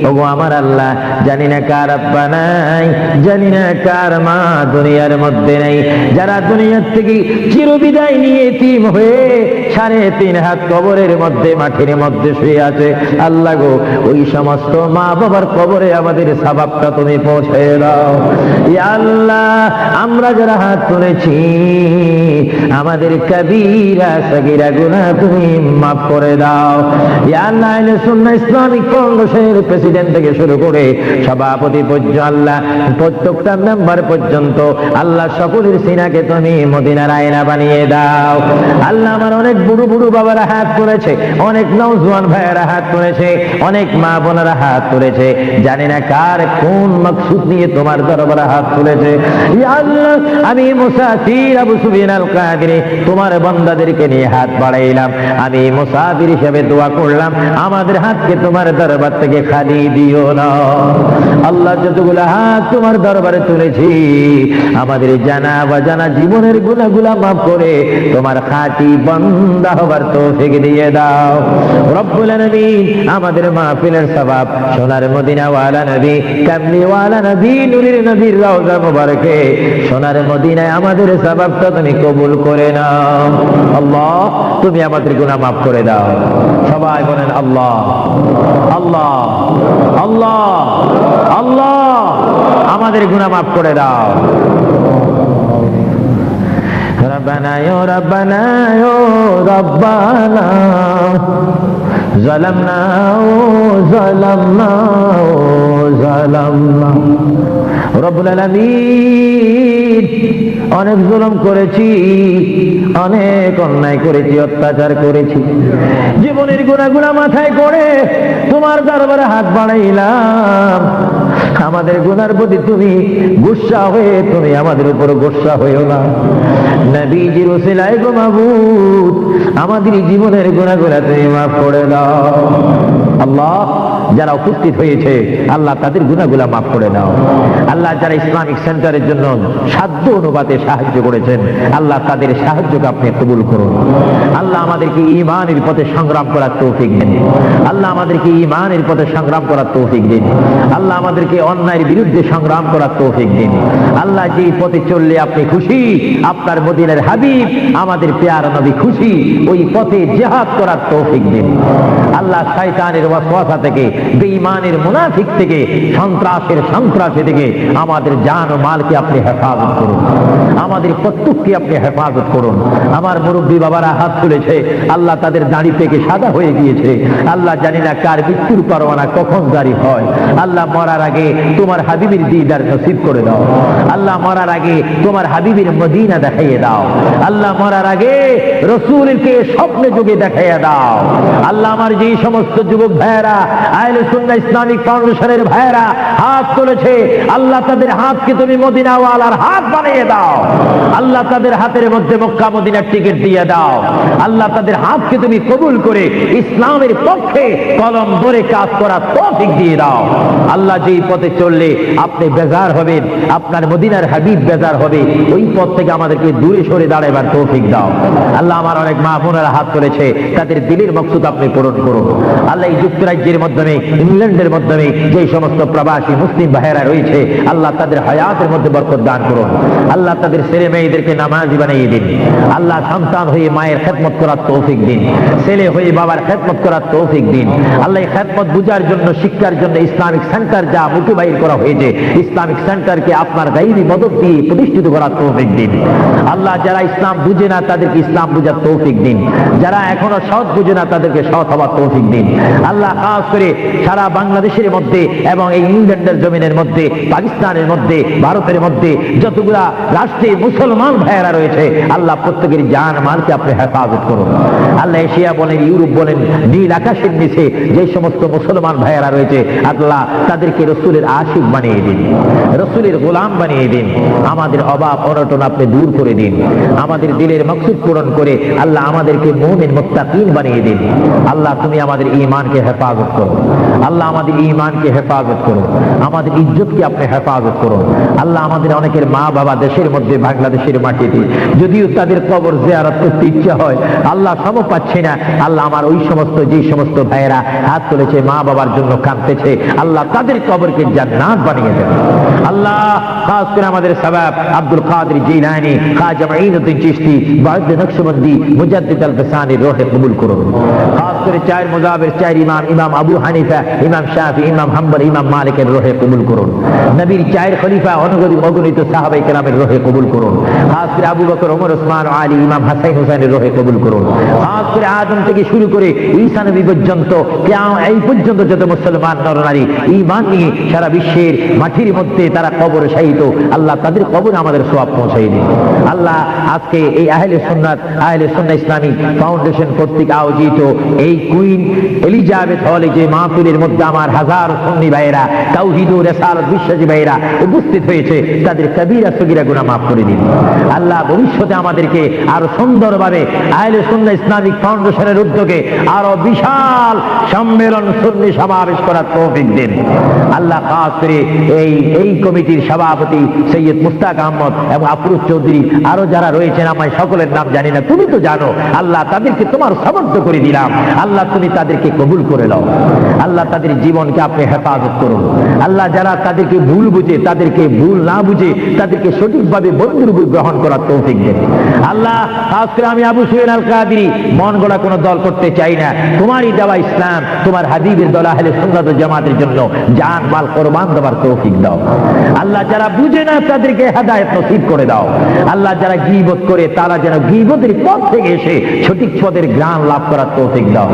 ওগো আমার আল্লাহ, জানি না কার আব্বা নাই, জানি না কার মা দুনিয়ার মধ্যে নাই, যারা দুনিয়ার থেকে চিরবিদায় নিয়ে এতিম হয়ে 3.5 হাত কবরের মধ্যে, মাটির মধ্যে শুয়ে আছে। আল্লাহ গো, ওই সমস্ত মা বাবার কবরে আমাদের সওয়াবটা তুমি পৌঁছে দাও। ইয়া আল্লাহ, আমরা যারা হাত তুলেছি, আমাদের কবিরা সগীরা গুনাহ তুমি maaf করে দাও। ইয়া আল্লাহ, আহলে সুন্নাহ ইসলামিক ফাউন্ডেশনের প্রেসিডেন্ট থেকে শুরু করে সভাপতি পর্যন্ত, আল্লাহ প্রত্যেকটা মেম্বার পর্যন্ত, আল্লাহ সকলের সিনাকে তুমি মদিনার আয়না বানিয়ে দাও। আল্লাহ, আমার অনেক বুড়ো বুড়ো বাবারা হাত তুলেছে, অনেক নওজোয়ান ভাইয়েরা হাত তুলেছে, অনেক মা বোনেরা হাত তুলেছে, জানি না কার কোন মাকসুদ নিয়ে তোমার দরবারে হাত তুলেছে। ইয়া আল্লাহ, আমি মুসাফির আবু সুফিয়ান আল কাদিরি তোমার বান্দাদেরকে নিয়ে হাত বাড়াইলাম, আমি মুসাফির হিসেবে দোয়া করলাম, আমাদের হাতকে তোমার দরবার থেকে খালি দিও না। আল্লাহ, যতগুলো হাত তোমার দরবারে তুলেছি, আমাদের জানা বা জানা জীবনের গুনাহগুলা মাফ করে তোমার খাঁটি বান্দা হবার তৌফিক দিয়ে দাও। রব্বুল আলামিন, আমাদের মাহফিলের সওয়াব সোনার মদিনা ওয়ালা নবী, কামলি ওয়ালা নবী, নূরের নবীর রওজা মুবারকে সোনার মদিনায় আমাদের সওয়াবটা তুমি কবুল করে নাও। আল্লাহ, তুমি আমাদের গুনাহ মাফ করে দাও। সবাই বলেন আল্লাহ আল্লাহ আল্লাহ আল্লাহ, আমাদের গুনাহ মাফ করে দাও। রব্বানা ইয়া রব্বানা ইয়া রব্বানা জালামনা জালামনা জালামনা। রব্বুল আলামিন, অনেক জুলুম করেছি, অনেক অন্যায় করেছি, অত্যাচার করেছি, জীবনের গুনাহগুলো মাথায় করে তোমার দরবারে হাত বাড়াইলাম। আমাদের গুনার প্রতি তুমি গুসা হয়ে তুমি আমাদের উপর গুসা হইও না। নবীজির ওসিলায় গো মাবুদ, আমাদের জীবনের গুনাহগুলো তুমি মাফ করে দাও। আল্লাহ, যারা উপস্থিত হয়েছে আল্লাহ তাদের গুনাহগুলো মাফ করে দাও। আল্লাহ, যারা ইসলামিক সেন্টারের জন্য সাধ্য অনুপাতে সাহায্য করেছেন আল্লাহ তাদের সাহায্যকে আপনি কবুল করুন। আল্লাহ, আমাদেরকে ঈমানের পথে সংগ্রাম করার তৌফিক দিন। আল্লাহ, আমাদেরকে ঈমানের পথে সংগ্রাম করার তৌফিক দিন। আল্লাহ, আমাদেরকে অন্যায়ের বিরুদ্ধে সংগ্রাম করার তৌফিক দিন। আল্লাহ, যে পথে চললে আপনি খুশি, আপনার মদিনার হাবিব আমাদের প্যারা নবী খুশি, ওই পথে জিহাদ করার তৌফিক দিন। আল্লাহ, শয়তানের ওয়াসওয়াসা থেকে, বেঈমানের মুনাফিক থেকে, সন্ত্রাসী থেকে আমাদের জান ও মালকে আপনি হেফাজত করুন। আমাদের প্রত্যেককে আপনি হেফাজত করুন। আমার মুরব্বী বাবারা হাত তুলেছে, আল্লাহ তাদের দাড়ি থেকে সাদা হয়ে গিয়েছে। আল্লাহ, জানি না কার মৃত্যুর পরোয়ানা কখন জারি হয়। আল্লাহ, মরার আগে তোমার হাবিবের দিদার নসিব করে দাও। আল্লাহ, মরার আগে তোমার হাবিবের মদিনা দেখাইয়ে দাও। আল্লাহ, মরার আগে রাসূলকে স্বপ্নে যোগে দেখাইয়ে দাও। আল্লাহ, আমার যে সমস্ত যুবক ভাইয়েরা আহলে সুন্নাহ ইসলামিক ফাউন্ডেশনের ভাইয়েরা হাত তুলেছে, আল্লাহ তাদের হাতকে তুমি মদিনা ওয়ালার হাত বানিয়ে দাও। আল্লাহ, তাদের হাতের মধ্যে মক্কা মদিনার টিকিট দিয়ে দাও। আল্লাহ, তাদের হাতকে তুমি কবুল করে ইসলামের পক্ষে কলম ধরে কাজ করার তৌফিক দিয়ে দাও। আল্লাহ, যেই পথে চললে আপনি বেজার হবেন, আপনার মদিনার হাবিব বেজার হবে, ওই পথ থেকে আমাদেরকে দূরে সরে দাঁড়াবার তৌফিক দাও। আল্লাহ, আমার অনেক মা বোনেরা হাত তুলেছে, তাদের দিলের মকসুদ আপনি পূরণ করুন। আল্লাহ, এই যুক্তরাজ্যের মাধ্যমে, ইংল্যান্ডের মাধ্যমে যে সমস্ত প্রবাসী মুসলিম ভাইয়েরা রয়েছে আল্লাহ তাদের হায়াতের মধ্যে বরকত দান করুন। আল্লাহ, তাদের ছেলে মেয়েদেরকে নামাজি বানিয়ে দিন। আল্লাহ, সন্তান হয়ে মায়ের খেদমত করার তৌফিক দিন, ছেলে হয়ে বাবার খেদমত করার তৌফিক দিন। আল্লাহ, এই খেদমত বুঝার জন্য, শিক্ষার জন্য ইসলামিক সেন্টার যা মুখে বাইর করা হয়েছে, ইসলামিক সেন্টারকে আপনার গাইবী মদদ দিয়ে প্রতিষ্ঠিত করার তৌফিক দিন। আল্লাহ, যারা ইসলাম বুঝে না তাদেরকে ইসলাম বুঝার তৌফিক দিন। যারা এখনো সৎ বুঝে না তাদেরকে সৎ হওয়ার তৌফিক দিন। আল্লাহ, খাস করে সারা বাংলাদেশের মধ্যে এবং এই ইংল্যান্ডের জমিনের মধ্যে, পাকিস্তানের মধ্যে, ভারতের মধ্যে যতগুলা রাষ্ট্রে মুসলমান ভাইয়েরা রয়েছে আল্লাহ প্রত্যেকের জান মালকে আপনি হেফাজত করুন। আল্লাহ, এশিয়া বলেন, ইউরোপ বলেন, নীল আকাশের নিচে যে সমস্ত মুসলমান ভাইয়েরা রয়েছে আল্লাহ তাদেরকে রসুলের আশিক বানিয়ে দিন, রসুলের গোলাম বানিয়ে দিন। আমাদের অভাব অনটন আপনি দূর করে দিন। আমাদের দিলের মকসুদ পূরণ করে আল্লাহ আমাদেরকে মুমিন মুত্তাকিন বানিয়ে দিন। আল্লাহ, তুমি আমাদের ঈমানকে হেফাজত করো। আল্লাহ, আমাদের ঈমানকে হেফাজত করো। আমাদের ইজ্জতকে আপনি হেফাজত করুন। আল্লাহ, আমাদের অনেকের মা বাবা দেশের মধ্যে, বাংলাদেশের মাটিতে, যদিও তাদের কবর জিয়ারত করতে ইচ্ছা হয় আল্লাহ সম পাচ্ছে না। আল্লাহ, আমার ওই সমস্ত যে সমস্ত ভাইয়েরা হাত তুলেছে মা বাবার জন্য কাঁদতেছে আল্লাহ তাদের কবরকে জান্নাত বানিয়ে দেন। আল্লাহ, খাস করে আমাদের সাবাব আব্দুল কাদের জিলানী, খাজা মুঈনুদ্দিন চিশতি, বাউদ্দিন নকশবন্দি, মুজাদ্দিদ আল ফসানির রূহে কবুল করুন। খাস করে চার মুজাহির, চার ইমাম, ইমাম আবু হানিফা, ইমাম শাফি, ইমাম হাম্বল, ইমাম মালিকের রূহে কবুল করুন। নবীর চার খলিফা, অগণিত সাহাবায়ে কেরামের রূহে কবুল করুন। খাস করে আবু বকর, ওমর, ওসমান, আলী, ইমাম হাসান হুসাইনের রূহে কবুল করুন। খাস করে আদম থেকে শুরু করে ঈসা নবী পর্যন্ত, এই পর্যন্ত যত মুসলমান নরনারী ঈমান নিয়ে সারা বিশ্বের মাটির মধ্যে তারা কবরে শায়িত আল্লাহ তাদের কবরে আমাদের সওয়াব পৌঁছাই দিন। আল্লাহ, আজকে এই আহলে সুন্নাহ ইসলামিক ফাউন্ডেশন কর্তৃক আয়োজিত এই কুইন এলিজাবেথ হলে যে মাহফিল মাহফিলের মধ্যে আমার হাজার সুন্নি ভাইয়েরা, তাওহীদ ও রিসালাত বিশ্বাসী ভাইয়েরা উপস্থিত হয়েছে, তাদের কবিরা সগীরা গুনাহ মাফ করে দিন। আল্লাহ ভবিষ্যতে আমাদেরকে আরো সুন্দরভাবে আহলে সুন্নাহ ইসলামিক ফাউন্ডেশনের উদ্যোগে আরো বিশাল সম্মেলন সুন্নি সমাবেশ করার তৌফিক দিন। আল্লাহ খাস করে এই কমিটির সভাপতি সৈয়দ মুস্তাক আহমদ এবং আফরোজ চৌধুরী আরো যারা রয়েছেন, আমি সকলের নাম জানি না, তুমি তো জানো। আল্লাহ তাদেরকে তোমার সমর্থ করে দিলাম। আল্লাহ তুমি তাদেরকে কবুল করে নাও। আল্লাহ তাদের জীবনকে আপনি হেফাজত করুন। আল্লাহ যারা তাদেরকে ভুল বুঝে, তাদেরকে ভুল না বুঝে তাদেরকে সঠিকভাবে বন্ধুর গ্রহণ করার তৌফিক দেন। আল্লাহ খাস করে আমি আবু সুফিয়ান আল কাদেরী মন গড়া কোনো দল করতে চাই না। তোমারই দেওয়া ইসলাম, তোমার হাবিবের দল আহলে সুন্নাত ওয়াল জামাতের জন্য জান মাল কোরবান দেওয়ার তৌফিক দাও। আল্লাহ যারা বুঝে না তাদেরকে হেদায়েত নসিব করে দাও। আল্লাহ যারা গীবত করে তারা যেন গীবতের পথ থেকে এসে সঠিক পথের জ্ঞান লাভ করার তৌফিক দাও।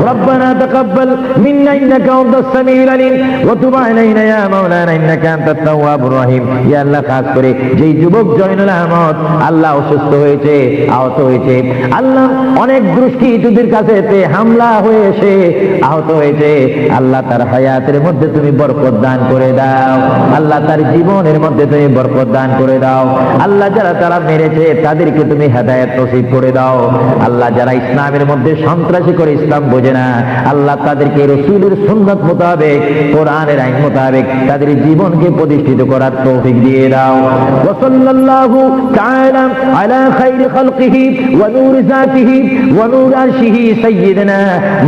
রব্বানা তাকাব্বাল মিন্না ইন্নাকা আনতাস সামিউল আলিম ওয়া তুব আলাইনা ইয়া মাওলানা ইন্নাকা আনতাত তাওয়াবুর রহিম। ইয়া আল্লাহ খাস করে যেই যুবক জয়নুল আহমদ আল্লাহ অসুস্থ হয়েছে, আহত হয়েছে, আল্লাহ অনেক দুষ্কৃতীদের কাছে হামলা হয়ে এসে আহত হয়েছে, আল্লাহ তার হায়াতের মধ্যে তুমি বরকত দান করে দাও। আল্লাহ তার জীবনের মধ্যে তুমি বরকত দান করে দাও। আল্লাহ যারা তারা মেরেছে তাদেরকে তুমি হেদায়েত নসিব করে দাও। আল্লাহ যারা ইসলামের মধ্যে সন্ত্রাসী করে ইসলাম বোঝে না, আল্লাহ তাদেরকে রাসূলের সুন্নাত মোতাবেক, কোরআনের আইন মোতাবেক তাদের জীবনকে প্রতিষ্ঠিত করার তৌফিক দিয়ে দাও। ওয়া সাল্লাল্লাহু তাআলা আলা খাইরি খালকিহি ওয়া নূর যাতিহি ওয়া নূর আরশিহি সাইয়্যিদিনা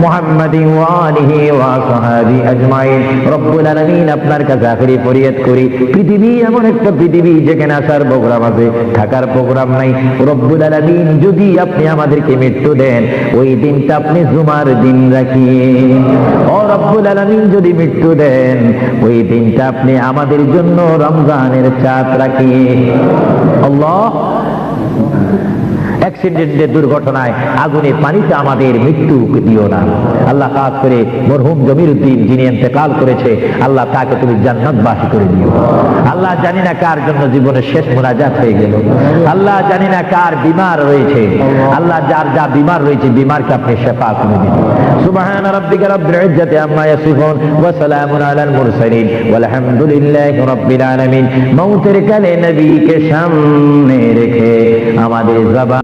মুহাম্মাদিন ওয়া আলিহি ওয়া সাহাবি আজমাইন। রব্বুল আলামিন আপনার কাছে আখেরি ফরিয়াদ করি, পৃথিবী এমন একটা পৃথিবী যেখানে আসার প্রোগ্রাম আছে, থাকার প্রোগ্রাম নাই। রব্বুল আলামিন যদি আপনি আমাদেরকে মৃত্যু দেন, ওই দিনটা আপনি জুমার দিন রাখিয়ে। ও রব্বুল আলামিন যদি মৃত্যু দেন, ওই দিনটা আপনি আমাদের জন্য রমজানের চাঁদ রাখিয়ে। আল্লাহ অ্যাক্সিডেন্টের দুর্ঘটনায় আগুনে পানিতে আমাদের মৃত্যু দিও না। আল্লাহ খাস করে মরহুম জমিরউদ্দিন যিনি ইন্তেকাল করেছে, আল্লাহ তাকে তুমি জান্নাতবাসী করে দিও। আল্লাহ জানি না কার জন্য জীবনের শেষ মোনাজাত হয়ে গেল, আল্লাহ জানি না কার বিমার রয়েছে, আল্লাহ যার যা বিমার রয়েছে বিমারকে আপনি শেফা করে দিন। সুবহান রাব্বিকা রাব্বিল ইজ্জাতি আম্মা ইয়াসিফুন ওয়া সালামুন আলাল মুরসালিন ওয়ালহামদুলিল্লাহি রাব্বিল আলামিন। মউতের কালে নবীকে সামনে রেখে আমাদের জবান